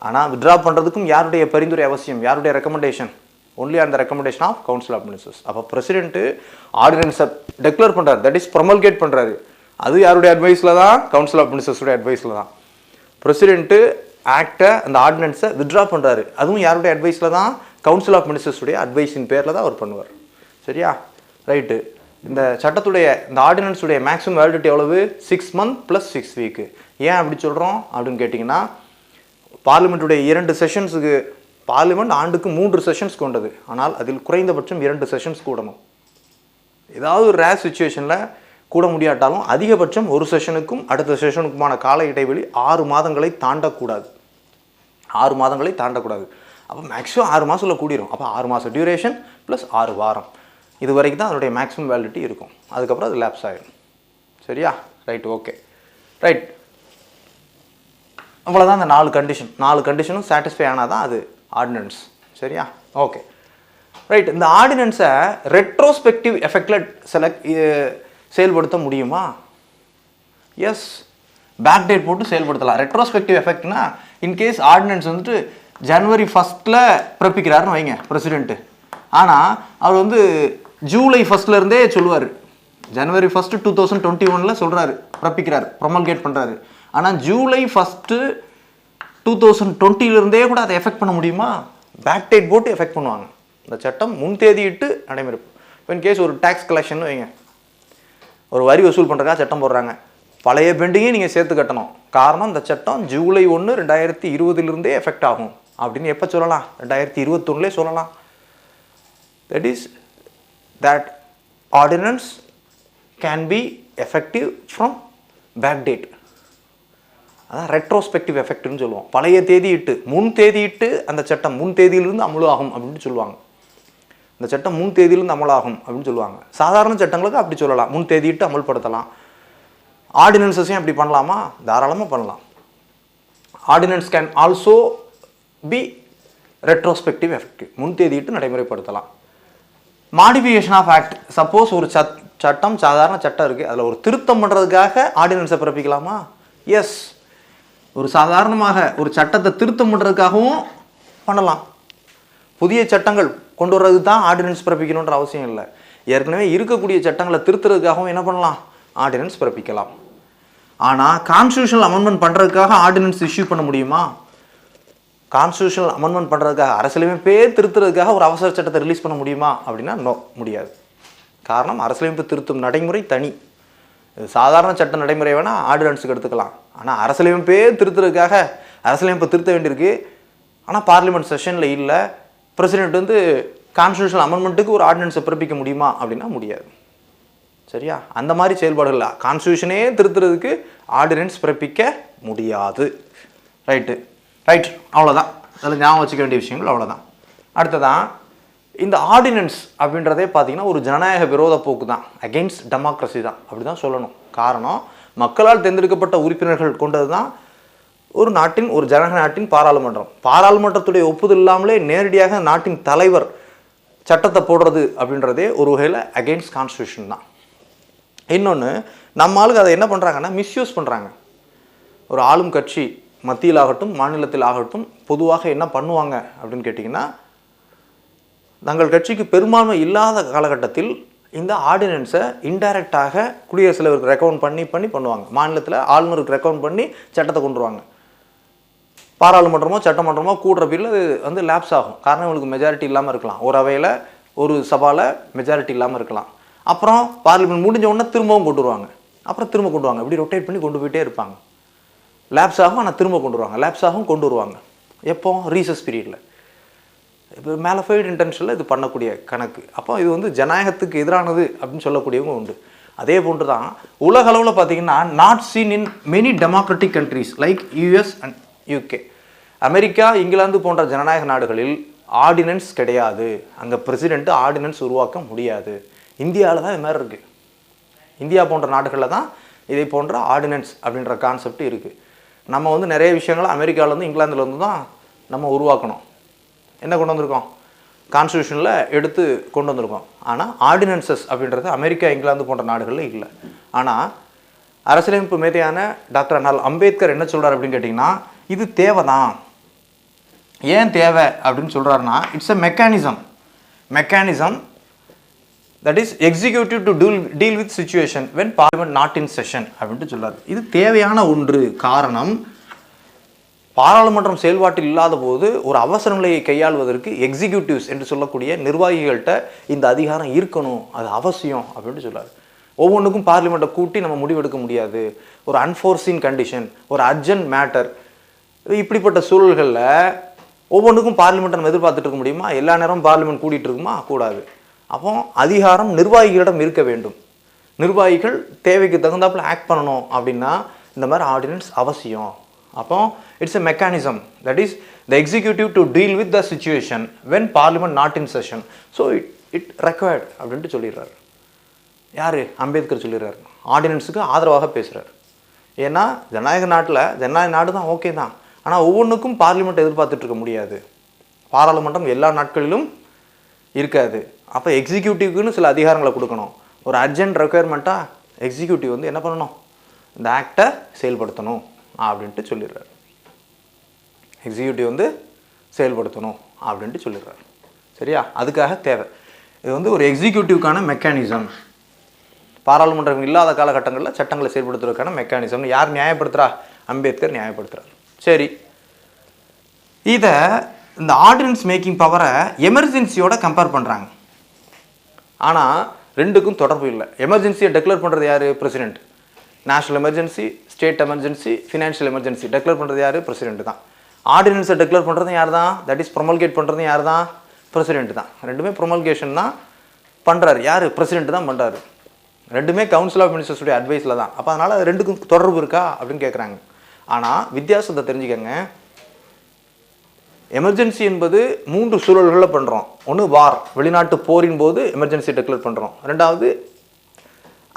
ஆனால் விட்ரா பண்ணுறதுக்கும் யாருடைய பரிந்துரை அவசியம், யாருடைய ரெக்கமெண்டேஷன், ஒன்லி அந்த recommendation of council of ministers. அப்போ பிரசிடென்ட்டு ஆர்டினன்ஸை டெக்ளேர் பண்ணுறாரு, தட் இஸ் ப்ரொமல்கேட் பண்ணுறாரு, அது யாருடைய அட்வைஸில் தான், கவுன்சில் ஆஃப் மினிஸ்டர்ஸுடைய அட்வைஸில் தான். பிரசிடென்ட்டு ஆக்டை, அந்த ஆர்டினன்ஸை வித்ட்ரா பண்ணுறாரு, அதுவும் யாருடைய அட்வைஸில் தான், கவுன்சில் ஆஃப் மினிஸ்டர்ஸுடைய அட்வைஸின் பேரில் தான் அவர் பண்ணுவார். சரியா? ரைட்டு. இந்த சட்டத்துடைய, இந்த ஆர்டினன்ஸுடைய மேக்ஸிமம் வேலிடிட்டி எவ்வளவு? 6 months + 6 weeks. ஏன் அப்படி சொல்கிறோம் அப்படின்னு கேட்டிங்கன்னா, பார்லிமெண்ட்டுடைய 2 செஷன்ஸுக்கு, பார்லிமெண்ட் ஆண்டுக்கு 3 செஷன்ஸ் கொண்டது, ஆனால் அதில் குறைந்தபட்சம் 2 செஷன்ஸ் கூடணும். ஏதாவது ஒரு ரேர் சுச்சுவேஷனில் கூட முடியாட்டாலும் அதிகபட்சம் ஒரு செஷனுக்கும் அடுத்த செஷனுக்குமான கால இடைவெளி 6 மாதங்களை தாண்டக்கூடாது. 6 மாதங்களை தாண்டக்கூடாது. அப்போ மேக்ஸிமம் 6 மாதத்தில் கூடிரும். அப்போ 6 மாதம் டியூரேஷன் ப்ளஸ் 6 வாரம், இது வரைக்கும் தான் அதனுடைய மேக்ஸிமம் வேலிடிட்டி இருக்கும். அதுக்கப்புறம் அது லேப்ஸ் ஆகிடும். சரியா? Right, okay, right. அவ்வளோதான் அந்த 4 கண்டிஷன். 4 கண்டிஷனும் சாட்டிஸ்ஃபை ஆனால் தான் அது ஆர்டினன்ஸ். சரியா? Okay, right. இந்த ஆர்டினன்ஸை ரெட்ரோஸ்பெக்டிவ் எஃபெக்டில் செயல்படுத்த முடியுமா? எஸ், பேக் டேட் போட்டு செயல்படுத்தலாம். ரெட்ரோஸ்பெக்டிவ் எஃபெக்ட்னா, இன்கேஸ் ஆர்டினன்ஸ் வந்துட்டு January 1 பிறப்பிக்கிறாருன்னு வைங்க பிரசிடென்ட்டு, ஆனால் அவர் வந்து July 1 சொல்லுவார், January 1, 2021 சொல்கிறாரு, பிறப்பிக்கிறார், ப்ரொமல்கேட் பண்ணுறாரு. ஆனால் July 1, 2020 கூட அதை எஃபெக்ட் பண்ண முடியுமா? பேக் டேட் போட்டு எஃபெக்ட் பண்ணுவாங்க. இந்த சட்டம் முன்தேதியிட்டு நடைமுறை. இப்போ இன்கேஸ் ஒரு டேக்ஸ் கலெக்ஷன் வைங்க, ஒரு வரி வசூல் பண்ணுறதுக்காக சட்டம் போடுறாங்க, பழைய பெண்டிங்கையும் நீங்கள் சேர்த்து கட்டணும். காரணம், இந்த சட்டம் July 1, 2020 எஃபெக்ட் ஆகும் அப்படின்னு எப்போ சொல்லலாம்? 2021 சொல்லலாம். That is that ordinance can be effective from back date. அதான் ரெட்ரோஸ்பெக்டிவ் எஃபெக்ட்னு சொல்லுவோம். பழைய தேதியிட்டு, முன் தேதியிட்டு அந்த சட்டம் முன் தேதியிலிருந்து அமலாகும் அப்படின்னு சொல்லுவாங்க. இந்த சட்டம் முன் தேதியிலிருந்து அமலாகும் அப்படின்னு சொல்லுவாங்க. சாதாரண சட்டங்களுக்கு அப்படி சொல்லலாம், முன் தேதியிட்டு அமல்படுத்தலாம். ஆர்டினன்ஸஸையும் அப்படி பண்ணலாமா? தாராளமாக பண்ணலாம். Ordinance can also be retrospective effective, முன் தேதியிட்டு நடைமுறைப்படுத்தலாம். மாடிஃபிகேஷன் ஆஃப் ஆக்ட், சப்போஸ் ஒரு சட்டம், சாதாரண சட்டம் இருக்குது, அதில் ஒரு திருத்தம் பண்ணுறதுக்காக ஆர்டினன்ஸை பிறப்பிக்கலாமா? எஸ், ஒரு சாதாரணமாக ஒரு சட்டத்தை திருத்தம் பண்ணுறதுக்காகவும் பண்ணலாம். புதிய சட்டங்கள் கொண்டு வர்றது தான் ஆர்டினன்ஸ் பிறப்பிக்கணுன்ற அவசியம் இல்லை. ஏற்கனவே இருக்கக்கூடிய சட்டங்களை திருத்துறதுக்காகவும் என்ன பண்ணலாம், ஆர்டினன்ஸ் பிறப்பிக்கலாம். ஆனால் கான்ஸ்டியூஷனல் அமெண்ட்மெண்ட் பண்ணுறதுக்காக ஆர்டினன்ஸ் இஷ்யூ பண்ண முடியுமா? கான்ஸ்டியூஷனல் அமெண்ட்மெண்ட் பண்ணுறதுக்காக, அரசியலமைப்பே திருத்துறதுக்காக ஒரு அவசர சட்டத்தை ரிலீஸ் பண்ண முடியுமா அப்படின்னா நோ, முடியாது. காரணம், அரசியலமைப்பு திருத்தும் நடைமுறை தனி. சாதாரண சட்ட நடைமுறை வேணால் ஆர்டினன்ஸுக்கு எடுத்துக்கலாம். ஆனால் அரசியலமைப்பே திருத்துறதுக்காக அரசியலமைப்பை திருத்த வேண்டியிருக்கு. ஆனால் பார்லிமெண்ட் செஷனில் இல்லை, பிரசிடென்ட் வந்து கான்ஸ்டியூஷனல் அமெண்ட்மெண்ட்டுக்கு ஒரு ஆர்டினன்ஸை பிறப்பிக்க முடியுமா அப்படின்னா முடியாது. சரியா? அந்த மாதிரி செயல்பாடுகள் கான்ஸ்டியூஷனே திருத்துறதுக்கு ஆர்டினன்ஸ் பிறப்பிக்க முடியாது. ரைட்டு, அவ்வளோதான். அதில் ஞாபகம் வச்சுக்க வேண்டிய விஷயங்கள் அவ்வளோதான். அடுத்ததான், இந்த ஆர்டினன்ஸ் அப்படின்றதே பார்த்தீங்கன்னா ஒரு ஜனநாயக விரோத போக்கு தான், அகெயின்ஸ்ட் டெமோக்ரஸி தான், அப்படி தான் சொல்லணும். காரணம், மக்களால் தேர்ந்தெடுக்கப்பட்ட உறுப்பினர்கள் கொண்டது தான் ஒரு நாட்டின், ஒரு ஜனநாயக நாட்டின் பாராளுமன்றம். பாராளுமன்றத்துடைய ஒப்புதல் இல்லாமலே நேரடியாக நாட்டின் தலைவர் சட்டத்தை போடுறது அப்படின்றதே ஒரு வகையில் அகெயின்ஸ்ட் கான்ஸ்டியூஷன் தான். இன்னொன்று, நம்ம ஆளுக்கு அதை என்ன பண்ணுறாங்கன்னா மிஸ்யூஸ் பண்ணுறாங்க. ஒரு ஆளும் கட்சி மத்தியில் ஆகட்டும் மாநிலத்தில் ஆகட்டும் பொதுவாக என்ன பண்ணுவாங்க அப்படின்னு கேட்டிங்கன்னா, தங்கள் கட்சிக்கு பெரும்பான்மை இல்லாத காலகட்டத்தில் இந்த ஆர்டினன்ஸை இன்டைரக்டாக குடியரசுத் தலைவருக்கு ரெக்கமெண்ட் பண்ணி பண்ணுவாங்க. மாநிலத்தில் ஆளுநருக்கு ரெக்கமெண்ட் பண்ணி சட்டத்தை கொண்டுருவாங்க. பாராளுமன்றமோ சட்டமன்றமோ கூடுற பில் அது வந்து லேப்ஸ் ஆகும். காரணம், இவங்களுக்கு மெஜாரிட்டி இல்லாமல் இருக்கலாம், ஒரு அவையில் ஒரு சபாவில் மெஜாரிட்டி இல்லாமல் இருக்கலாம். அப்புறம் பார்லிமெண்ட் முடிஞ்ச உடனே திரும்பவும் கொண்டு வருவாங்க, அப்புறம் திரும்ப கொண்டு வாங்க, இப்படி ரொட்டேட் பண்ணி கொண்டு போயிட்டே இருப்பாங்க. லேப்ஸ் ஆகும், ஆனால் திரும்ப கொண்டு வருவாங்க, லேப்ஸ் ஆகும், கொண்டு வருவாங்க. எப்போ? ரீசஸ் பீரியடில். இப்போ மேலஃபைடு இன்டென்ஷனில் இது பண்ணக்கூடிய கணக்கு. அப்போ இது வந்து ஜனநாயகத்துக்கு எதிரானது அப்படின்னு சொல்லக்கூடியவங்க உண்டு. அதே போன்று தான் உலக அளவில் பார்த்தீங்கன்னா not seen in many democratic countries like US and UK. America, England போன்ற ஜனநாயக நாடுகளில் ஆர்டினன்ஸ் கிடையாது. அங்கே பிரசிடென்ட்டு ஆர்டினன்ஸ் உருவாக்க முடியாது. இந்தியாவில் தான் இது மாதிரி இருக்குது. இந்தியா போன்ற நாடுகளில் தான் இதை போன்ற ஆர்டினன்ஸ் அப்படின்ற கான்செப்ட் இருக்குது. நம்ம வந்து நிறைய விஷயங்களை அமெரிக்காவிலேருந்து இங்கிலாந்துலேருந்து தான் நம்ம உருவாக்கணும். என்ன கொண்டு வந்திருக்கோம்? கான்ஸ்டியூஷனில் எடுத்து கொண்டு வந்திருக்கோம். ஆனால் ஆர்டினன்சஸ் அப்படின்றது அமெரிக்கா, இங்கிலாந்து போன்ற நாடுகளில் இல்லை. ஆனால் அரசியலமைப்பு மேதையான டாக்டர் அண்ணல் அம்பேத்கர் என்ன சொல்கிறார் அப்படின்னு கேட்டிங்கன்னா, இது தேவை தான். ஏன் தேவை அப்படின்னு சொல்கிறாருன்னா, it's a mechanism that is executive to deal with situation when parliament not in session அப்படின்ட்டு சொல்கிறார். இது தேவையான ஒன்று. காரணம், பாராளுமன்றம் செயல்பாட்டில் இல்லாத போது ஒரு அவசர நிலையை கையாள்வதற்கு எக்ஸிக்யூட்டிவ்ஸ் என்று சொல்லக்கூடிய நிர்வாகிகள்கிட்ட இந்த அதிகாரம் இருக்கணும், அது அவசியம் அப்படின்ட்டு சொல்கிறார். ஒவ்வொன்றுக்கும் பார்லிமெண்ட்டை கூட்டி நம்ம முடிவெடுக்க முடியாது. ஒரு அன்ஃபோர்சீன் கண்டிஷன், ஒரு அர்ஜென்ட் மேட்டர், இப்படிப்பட்ட சூழல்களில் ஒவ்வொன்றுக்கும் பார்லிமெண்ட்டை நம்ம எதிர்பார்த்துட்டு இருக்க முடியுமா? எல்லா நேரமும் பார்லிமெண்ட் கூட்டிகிட்டு இருக்குமா? கூடாது. அப்போ அதிகாரம் நிர்வாகிகளிடம் இருக்க வேண்டும். நிர்வாகிகள் தேவைக்கு தகுந்தாப்புல ஆக்ட் பண்ணணும். அப்படின்னா இந்த மாதிரி ஆர்டினன்ஸ் அவசியம். அப்போ it's a mechanism that is the executive to deal with the situation when parliament not in session. So it required அப்படின்ட்டு சொல்லிடுறாரு. யார்? அம்பேத்கர் சொல்லிடுறாரு. ஆர்டினன்ஸுக்கு ஆதரவாக பேசுகிறார். ஏன்னா ஜனநாயக நாடு தான், ஓகே தான். ஆனால் ஒவ்வொன்றுக்கும் பார்லிமெண்ட் எதிர்பார்த்துட்டு இருக்க முடியாது. பாராளுமன்றம் எல்லா நாட்களிலும் இருக்காது. அப்போ எக்ஸிக்யூட்டிவ்க்குன்னு சில அதிகாரங்களை கொடுக்கணும். ஒரு அர்ஜென்ட் ரெக்குயர்மெண்ட்டாக எக்ஸிக்யூட்டிவ் வந்து என்ன பண்ணணும்? இந்த ஆக்டை செயல்படுத்தணும் அப்படின்ட்டு சொல்லிடுறாரு. எக்ஸிக்யூட்டிவ் வந்து செயல்படுத்தணும் அப்படின்ட்டு சொல்லிடுறாரு. சரியா? அதுக்காக தேவை. இது வந்து ஒரு எக்ஸிக்யூட்டிவ்க்கான மெக்கானிசம். பாராளுமன்றம் இல்லாத காலகட்டங்களில் சட்டங்களை செயல்படுத்துவதற்கான மெக்கானிசம்னு யார் நியாயப்படுத்துகிறா? அம்பேத்கர் நியாயப்படுத்துகிறார். சரி, இதை இந்த ஆர்டினன்ஸ் மேக்கிங் பவரை எமர்ஜென்சியோட கம்பேர் பண்ணுறாங்க. ஆனால் ரெண்டுக்கும் தொடர்பு இல்லை. எமர்ஜென்சியை டெக்ளேர் பண்ணுறது யார்? President. National emergency, state emergency, financial emergency declare பண்ணுறது யார்? பிரசிடென்ட் தான். ஆர்டினன்ஸை டெக்ளேர் பண்ணுறது யார் தான்? தட் இஸ் ப்ரொமல்கேட் பண்ணுறது யார் தான்? பிரசிடென்ட் தான். ரெண்டுமே ப்ரொமல்கேஷன் தான் பண்ணுறாரு. யார்? பிரசிடென்ட் தான் பண்ணுறாரு. ரெண்டுமே கவுன்சில் ஆஃப் மினிஸ்டர்ஸுடைய அட்வைஸில் தான். அப்போ அதனால் ரெண்டுக்கும் தொடர்பு இருக்கா அப்படின்னு கேட்குறாங்க. ஆனால் வித்தியாசத்தை தெரிஞ்சுக்கங்க. எமர்ஜென்சி என்பது 3 சூழல்களில் பண்ணுறோம். ஒன்று வார், வெளிநாட்டு போரின் போது எமர்ஜென்சி டெக்ளேர் பண்ணுறோம். ரெண்டாவது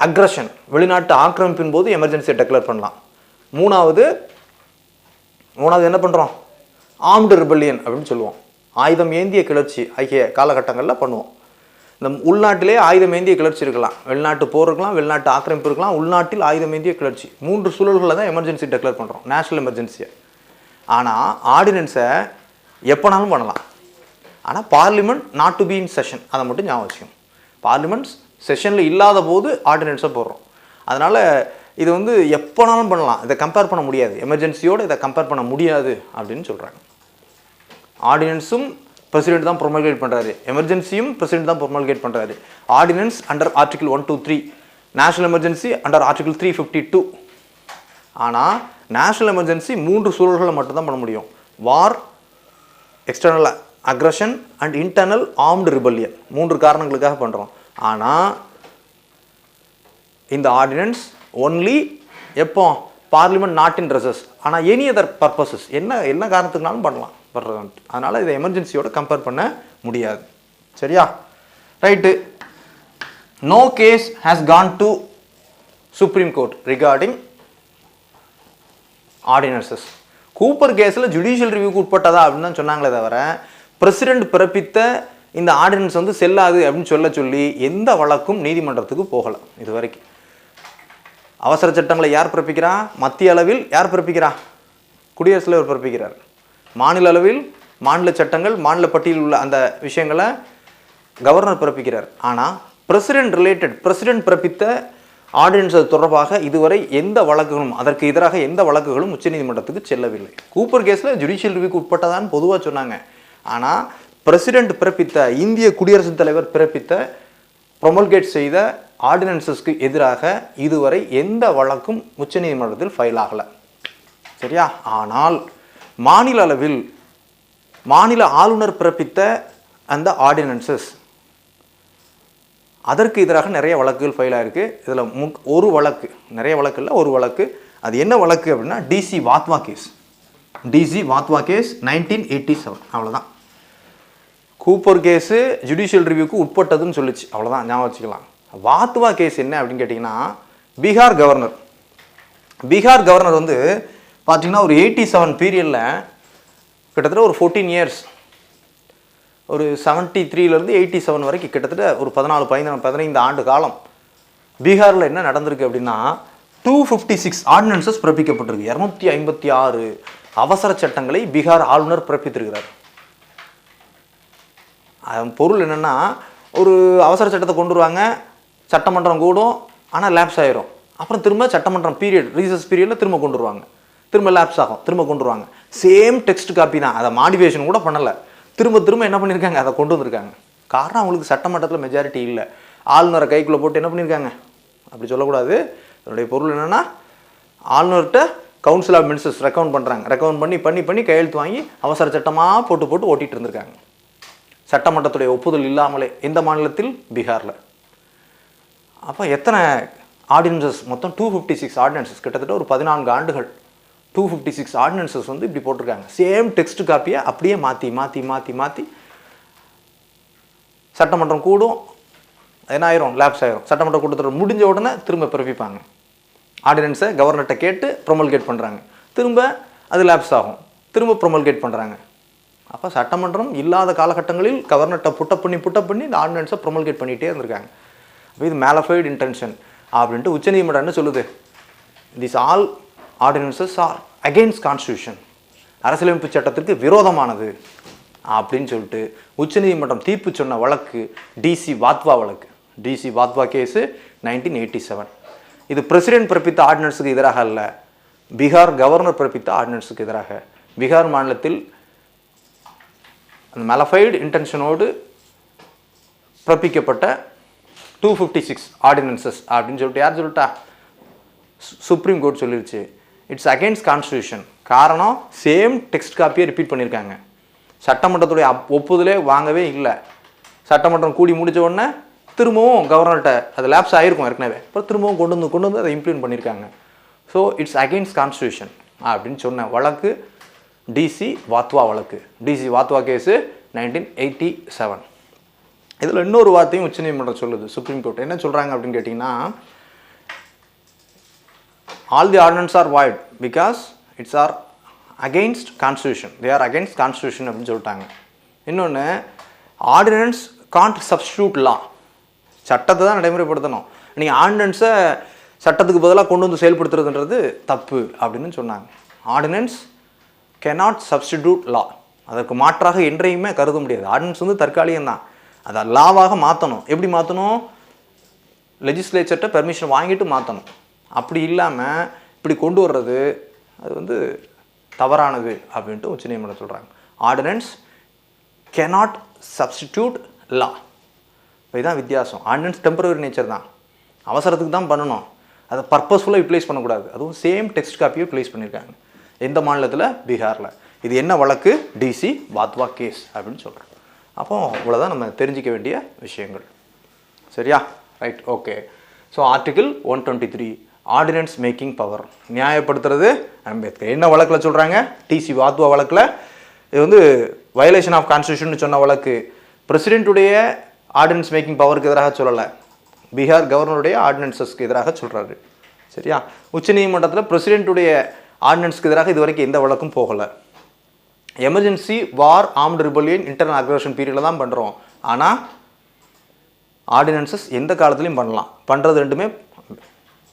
அக்ரஷன், வெளிநாட்டு ஆக்கிரமிப்பின் போது எமர்ஜென்சியை டெக்ளேர் பண்ணலாம். மூணாவது என்ன பண்ணுறோம்? ஆர்ம்டு ரிபல்லியன் அப்படின்னு சொல்லுவோம். ஆயுதம் ஏந்திய கிளர்ச்சி ஆகிய காலகட்டங்களில் பண்ணுவோம். இந்த உள்நாட்டிலே ஆயுதம் ஏந்திய கிளர்ச்சி இருக்கலாம், வெளிநாட்டு போர் இருக்கலாம், வெளிநாட்டு ஆக்கிரமிப்பு இருக்கலாம், உள்நாட்டில் ஆயுதம் ஏந்திய கிளர்ச்சி. 3 சூழல்களில் தான் எமர்ஜென்சி டெக்ளேர் பண்ணுறோம், நேஷனல் எமர்ஜென்சியை. ஆனால் ஆர்டினன்ஸை எப்போனாலும் பண்ணலாம். ஆனால் parliament not to be in session, அதை மட்டும் ஞாபகம் வச்சுக்கணும். பார்லிமெண்ட் செஷனில் இல்லாத போது ஆர்டினன்ஸை போடுறோம். அதனால் இது வந்து எப்போனாலும் பண்ணலாம், இதை கம்பேர் பண்ண முடியாது, எமர்ஜென்சியோடு இதை கம்பேர் பண்ண முடியாது அப்படின்னு சொல்கிறாங்க. ஆர்டினன்ஸும் பிரசிடென்ட் தான் ப்ரொமல்கேட் பண்ணுறாரு, எமர்ஜென்சியும் பிரசிடென்ட் தான் ப்ரொமல்கேட் பண்ணுறாரு. Ordinance under article 123, national emergency under article 352. ஆனால் நேஷனல் எமர்ஜென்சி 3 சூழல்களை மட்டும்தான் பண்ண முடியும். War, external aggression and internal armed rebellion, 3 காரணங்களுக்காக பண்ணுறோம். ஆனால் இந்த ஆர்டினன்ஸ் ஒன்லி எப்போ பார்லிமெண்ட் நாட் இன் ரெசஸ், ஆனால் எனி அதர் பர்பஸஸ், என்ன காரணத்துக்குனாலும் பண்ணலாம் பண்றது. அதனால் இதை எமர்ஜென்சியோட கம்பேர் பண்ண முடியாது. சரியா? Right. No case has gone to supreme court regarding ordinances. Cooper கேஸில் ஜுடிஷியல் ரிவ்யூக்கு உட்பட்டதா அப்படின்னு தான் சொன்னாங்களே தவிர பிரசிடென்ட் பிறப்பித்த இந்த ஆர்டினன்ஸ் வந்து செல்லாது அப்படின்னு சொல்லி எந்த வழக்கும் நீதிமன்றத்துக்கு போகலை இது வரைக்கும். அவசர சட்டங்களை யார் பிறப்பிக்கிறா? மத்திய அளவில் யார் பிறப்பிக்கிறா? குடியரசுத் தலைவர் பிறப்பிக்கிறார். மாநில அளவில் மாநில சட்டங்கள், மாநில பட்டியலில் உள்ள அந்த விஷயங்களை கவர்னர் பிறப்பிக்கிறார். ஆனால் பிரசிடென்ட் பிறப்பித்த ஆர்டினன்ஸ் தொடர்பாக இதுவரை எந்த வழக்குகளும், அதற்கு எதிராக எந்த வழக்குகளும் உச்சநீதிமன்றத்துக்கு செல்லவில்லை. கூப்பர் கேஸில் ஜுடிஷியல் ரிவ்யூக்கு உட்பட்டதான்னு பொதுவாக சொன்னாங்க. ஆனால் பிரசிடென்ட் பிறப்பித்த, இந்திய குடியரசுத் தலைவர் பிறப்பித்த, ப்ரொமல்கேட் செய்த ஆர்டினன்ஸஸ்க்கு எதிராக இதுவரை எந்த வழக்கும் உச்சநீதிமன்றத்தில் ஃபைல் ஆகலை. சரியா? ஆனால் மாநில அளவில் மாநில ஆளுநர் பிறப்பித்த அந்த ஆர்டினன்சஸ், அதற்கு எதிராக நிறைய வழக்குகள் ஃபைல் ஆகிருக்கு. இதில் ஒரு வழக்கு, நிறைய வழக்கு இல்லை, ஒரு வழக்கு. அது என்ன வழக்கு அப்படின்னா DC Wadhwa case. DC Wadhwa case 1987. அவ்வளோதான். கூப்பர் கேஸு ஜுடிஷியல் ரிவ்யூக்கு உட்பட்டதுன்னு சொல்லிச்சு, அவ்வளோதான், ஞாபகம் வச்சுக்கலாம். வாத்வா கேஸ் என்ன அப்படின்னு கேட்டிங்கன்னா பீகார் கவர்னர் வந்து பார்த்தீங்கன்னா ஒரு 87 பீரியடில் கிட்டத்தட்ட ஒரு 14 இயர்ஸ், ஒரு 73லேருந்து 87 வரைக்கும் கிட்டத்தட்ட ஒரு 14-15 ஆண்டு காலம் பீகாரில் என்ன நடந்திருக்கு அப்படின்னா 256 ஆர்டினன்சஸ் பிறப்பிக்கப்பட்டிருக்கு. 256 அவசர சட்டங்களை பீகார் ஆளுநர் பிறப்பித்திருக்கிறார். பொருள் என்னென்னா, ஒரு அவசர சட்டத்தை கொண்டு வருவாங்க, சட்டமன்றம் கூடும், ஆனால் லேப்ஸ் ஆயிரும். அப்புறம் திரும்ப சட்டமன்றம் ரீசஸ் பீரியடில் திரும்ப கொண்டு வருவாங்க, திரும்ப லேப்ஸ் ஆகும், திரும்ப கொண்டு வருவாங்க. சேம் டெக்ஸ்ட் காப்பி தான், அதை மாடிஃபிகேஷன் கூட பண்ணலை. திரும்ப என்ன பண்ணியிருக்காங்க, அதை கொண்டு வந்திருக்காங்க. காரணம் அவங்களுக்கு சட்டமன்றத்தில் மெஜாரிட்டி இல்லை. ஆளுநரை கைக்குள்ளே போட்டு என்ன பண்ணியிருக்காங்க, அப்படி சொல்லக்கூடாது. அதனுடைய பொருள் என்னென்னா, ஆளுநர்கிட்ட கவுன்சில் ஆஃப் மினிஸ்டர்ஸ் ரெக்கமெண்ட் பண்ணி கையெழுத்து வாங்கி அவசர சட்டமாக போட்டு ஓட்டிகிட்டு இருந்திருக்காங்க. சட்டமன்றத்துடைய ஒப்புதல் இல்லாமலே. எந்த மாநிலத்தில்? பீகாரில். அப்போ எத்தனை ஆர்டினன்சஸ்? மொத்தம் 256 ஆர்டினன்சஸ், கிட்டத்தட்ட ஒரு 14 ஆண்டுகள் 256 ஆர்டினன்சஸ் வந்து இப்படி போட்டிருக்காங்க. சேம் டெக்ஸ்ட் காப்பியை அப்படியே மாற்றி சட்டமன்றம் கூடும், என்ன ஆயிரும், லேப்ஸ் ஆயிரும். சட்டமன்ற கூட்டத்தொடர் முடிஞ்ச உடனே திரும்ப பிறப்பிப்பாங்க. ஆர்டினன்ஸை கவர்னர்கிட்ட கேட்டு ப்ரொமல்கேட் பண்ணுறாங்க, திரும்ப அது லேப்ஸ் ஆகும், திரும்ப ப்ரொமல்கேட் பண்ணுறாங்க. அப்போ சட்டமன்றம் இல்லாத காலகட்டங்களில் கவர்னர்கிட்ட புட்டப் பண்ணி இந்த ஆர்டினன்ஸை ப்ரொமல்கேட் பண்ணிகிட்டே இருந்திருக்காங்க. அப்போ இது மேலஃபைடு இன்டென்ஷன் அப்படின்ட்டு உச்சநீதிமன்றம் என்ன சொல்லுது? This all ordinances R against constitution, அரசியலமைப்பு சட்டத்திற்கு விரோதமானது அப்படின்னு சொல்லிட்டு உச்சநீதிமன்றம் தீர்ப்பு சொன்ன வழக்கு டிசி வாத்வா வழக்கு. DC Wadhwa case 1987. இது பிரசிடென்ட் பிறப்பித்த ஆர்டினன்ஸுக்கு எதிராக அல்ல, பீகார் கவர்னர் பிறப்பித்த ஆர்டினன்ஸுக்கு எதிராக. பீகார் மாநிலத்தில் அந்த மேலஃபைடு இன்டென்ஷனோடு பிறப்பிக்கப்பட்ட 256 ஆர்டினன்சஸ் அப்படின்னு சொல்லிட்டு யார் சொல்லிட்டா? சுப்ரீம் கோர்ட் சொல்லிருச்சு. It's against constitution. காரணம், சேம் டெக்ஸ்ட் காப்பியை ரிப்பீட் பண்ணியிருக்காங்க. சட்டமன்றத்துடைய ஒப்புதலே வாங்கவே இல்லை. சட்டமன்றம் கூடி முடிச்ச உடனே திரும்பவும் கவர்னர்கிட்ட அது லேப்ஸ் ஆகிருக்கும் ஏற்கனவே, அப்புறம் திரும்பவும் கொண்டு வந்து அதை இம்ப்ளிமெண்ட் பண்ணியிருக்காங்க. ஸோ இட்ஸ் அகெயின்ஸ்ட் கான்ஸ்டியூஷன் அப்படின்னு சொன்ன வழக்கு டிசி வாத்வா வழக்கு. DC Wadhwa case 1987. இதில் இன்னொரு வார்த்தையும் உச்சநீதிமன்றம் சொல்லுது. சுப்ரீம் கோர்ட் என்ன சொல்கிறாங்க அப்படின்னு கேட்டிங்கன்னா, all the ordinances are void because it's are against constitution. They are against constitution அப்படின்னு சொல்லிட்டாங்க. இன்னொன்று, ஆர்டினன்ஸ் காண்ட் சப்ஸ்டியூட் லா. சட்டத்தை தான் நடைமுறைப்படுத்தணும், நீங்கள் ஆர்டினன்ஸை சட்டத்துக்கு பதிலாக கொண்டு வந்து செயல்படுத்துறதுன்றது தப்பு அப்படின்னு சொன்னாங்க. Ordinance cannot substitute law. அதற்கு மாற்றாக என்றையுமே கருத முடியாது. ஆர்டினன்ஸ் வந்து தற்காலிகம் தான். அதை லாவாக மாற்றணும். எப்படி மாற்றணும்? லெஜிஸ்லேச்சர்கிட்ட பெர்மிஷன் வாங்கிட்டு மாற்றணும். அப்படி இல்லாமல் இப்படி கொண்டு வர்றது அது வந்து தவறானது அப்படின்ட்டு உச்சநீதிமன்றம் சொல்கிறாங்க. ஆர்டினன்ஸ் கேனாட் சப்ஸ்டிடியூட் லா. இதுதான் வித்தியாசம். ஆர்டினன்ஸ் டெம்பரரி நேச்சர் தான், அவசரத்துக்கு தான் பண்ணணும், அதை பர்பஸ்ஃபுல்லாக யூட்டிலைஸ் பண்ணக்கூடாது. அதுவும் சேம் டெக்ஸ்ட் காப்பியை யூட்டிலைஸ் பண்ணியிருக்காங்க. எந்த மாநிலத்தில்? பீகாரில். இது என்ன வழக்கு? டிசி வாத்வா கேஸ் அப்படின்னு சொல்கிறோம். அப்போ இவ்வளோதான் நம்ம தெரிஞ்சிக்க வேண்டிய விஷயங்கள். சரியா? Right, okay. So article 123 ordinance making power, நியாயப்படுத்துறது அம்பேத்கர். என்ன வழக்கில் சொல்கிறாங்க? டிசி வாத்வா வழக்கில். இது வந்து வயலேஷன் ஆஃப் கான்ஸ்டியூஷன் சொன்ன வழக்கு. பிரசிடென்ட்டுடைய ஆர்டினன்ஸ் மேக்கிங் பவருக்கு எதிராக சொல்லலை, பீகார் கவர்னருடைய ஆர்டினன்ஸஸ்க்கு எதிராக சொல்கிறாரு. சரியா? உச்சநீதிமன்றத்தில் பிரசிடென்ட்டுடைய ஆர்டினன்ஸ்க்கு எதிராக இது வரைக்கும் எந்த வழக்கும் போகலை. எமர்ஜென்சி, வார், ஆர்ம்டு ரிபல்லியன், இன்டர்னல் அக்ரஷன் பீரியடில் தான் பண்ணுறோம். ஆனால் ஆர்டினன்ஸஸ் எந்த காலத்துலையும் பண்ணலாம். பண்ணுறது ரெண்டுமே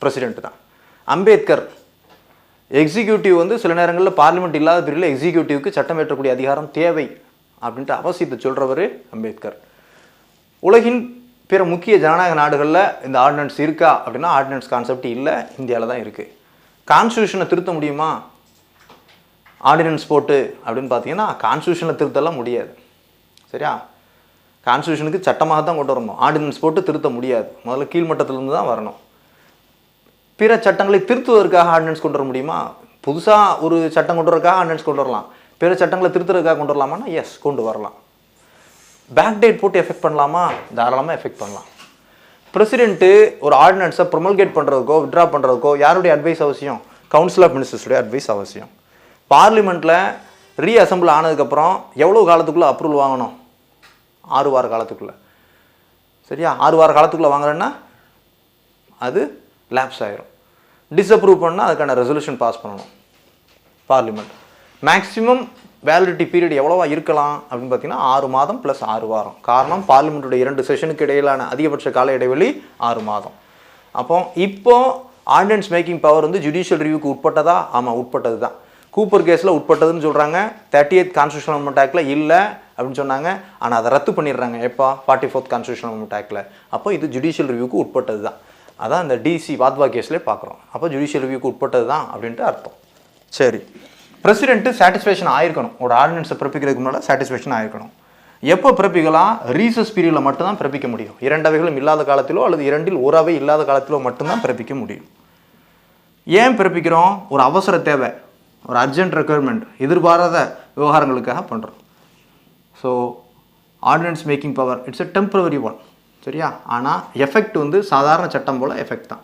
பிரசிடென்ட் தான். அம்பேத்கர் எக்ஸிக்யூட்டிவ் வந்து சில நேரங்களில் பார்லிமெண்ட் இல்லாத பீரியடில் எக்ஸிக்யூட்டிவ்க்கு சட்டம் ஏற்றக்கூடிய அதிகாரம் தேவை அப்படின்ட்டு அவசியத்தை சொல்கிறவர் அம்பேத்கர். உலகின் பிற முக்கிய ஜனநாயக நாடுகளில் இந்த ஆர்டினன்ஸ் இருக்கா அப்படின்னா ஆர்டினன்ஸ் கான்செப்ட் இல்லை, இந்தியாவில் தான் இருக்குது. கான்ஸ்டியூஷனை திருத்த முடியுமா ஆர்டினன்ஸ் போட்டு அப்படின்னு பார்த்தீங்கன்னா கான்ஸ்டியூஷனை திருத்தலாம் முடியாது. சரியா? கான்ஸ்டியூஷனுக்கு சட்டமாக தான் கொண்டு வரணும், ஆர்டினன்ஸ் போட்டு திருத்த முடியாது. முதல்ல கீழ்மட்டத்திலேருந்து தான் வரணும். பிற சட்டங்களை திருத்துவதற்காக ஆர்டினன்ஸ் கொண்டு வர முடியுமா? புதுசாக ஒரு சட்டம் கொண்டு வரதுக்காக ஆர்டினன்ஸ் கொண்டு வரலாம். பிற சட்டங்களை திருத்துறதுக்காக கொண்டு வரலாமான்னா எஸ், கொண்டு வரலாம். பேக்டேட் போட்டு எஃபெக்ட் பண்ணலாமா? தாராளமாக எஃபெக்ட் பண்ணலாம். பிரசிடென்ட்டு ஒரு ஆர்டினன்ஸை ப்ரொமல்கேட் பண்ணுறதுக்கோ விட்ரா பண்ணுறதுக்கோ யாருடைய அட்வைஸ் அவசியம்? கவுன்சில் ஆஃப் மினிஸ்டர்ஸுடைய அட்வைஸ் அவசியம். பார்லிமெண்ட்டில் ரீஅசம்பிள் ஆனதுக்கப்புறம் எவ்வளோ காலத்துக்குள்ளே அப்ரூவல் வாங்கணும்? 6 வார காலத்துக்குள்ளே. சரியா? 6 வார காலத்துக்குள்ளே வாங்குறேன்னா அது லேப்ஸ் ஆயிரும். டிஸ்அப்ரூவ் பண்ணால் அதுக்கான ரெசல்யூஷன் பாஸ் பண்ணணும் பார்லிமெண்ட். மேக்ஸிமம் வேலிடிட்டி பீரியட் எவ்வளோவா இருக்கலாம் அப்படின்னு பார்த்தீங்கன்னா 6 மாதம் ப்ளஸ் 6 வாரம். காரணம் பார்லிமெண்ட்டுடைய 2 செஷனுக்கு இடையிலான அதிகபட்ச கால இடைவெளி 6 மாதம். அப்போ இப்போ ஆர்டினன்ஸ் மேக்கிங் பவர் வந்து ஜுடிஷியல் ரிவ்யூக்கு உட்பட்டதா? ஆமாம், உட்பட்டது தான். கூப்பர் கேஸில் உட்பட்டதுன்னு சொல்கிறாங்க. 38th கான்ஸ்டியூஷன் அமெண்ட்மெண்ட் ஆக்டில் இல்லை அப்படின்னு சொன்னாங்க. ஆனால் அதை ரத்து பண்ணிடுறாங்க எப்போ? 44th கான்ஸ்டியூஷன் அமெண்ட்மெண்ட் ஆக்டில். அப்போ இது ஜுடிஷியல் ரிவ்யூக்கு உட்பட்டது தான். அதான் இந்த டிசி வாத்வா கேஸ்லேயே பார்க்குறோம். அப்போ ஜுடிஷியல் ரிவ்யூக்கு உட்பட்டது தான் அப்படின்ட்டு அர்த்தம். சரி, பிரசிடென்ட்டு சாட்டிஸ்ஃபேக்ஷன் ஆயிருக்கணும். ஒரு ஆர்டினன்ஸை பிறப்பிக்கிறதுக்கு முன்னால் சாட்டிஸ்ஃபேக்ஷன் ஆயிருக்கணும். எப்போ பிறப்பிக்கலாம்? ரீசஸ் பீரியடில் மட்டும்தான் பிறப்பிக்க முடியும். 2 அவைகளும் இல்லாத காலத்திலோ அல்லது 2இல் ஒரு அவை இல்லாத காலத்திலோ மட்டும்தான் பிறப்பிக்க முடியும். ஏன் பிறப்பிக்கிறோம்? ஒரு அவசர தேவை, ஒரு அர்ஜென்ட் ரெக்குயர்மெண்ட், எதிர்பாராத விவகாரங்களுக்காக பண்ணுறோம். So ordinance making power it's a temporary one. சரியா? ஆனால் எஃபெக்ட் வந்து சாதாரண சட்டம் போல் எஃபெக்ட் தான்.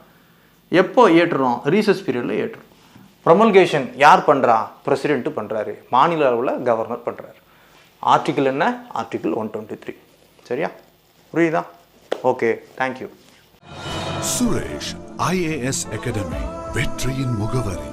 எப்போ ஏற்றுறோம்? ரீசஸ் பீரியடில் ஏற்றுறோம். ப்ரொமல்கேஷன் யார் பண்ணுறா? பிரசிடென்ட்டு பண்ணுறாரு. மாநில அளவில் கவர்னர் பண்ணுறாரு. ஆர்டிக்கிள் என்ன? ஆர்டிக்கிள் 123. சரியா? புரியுதா? Okay, thank you. Suresh IAS academy, வெற்றியின் முகவரி.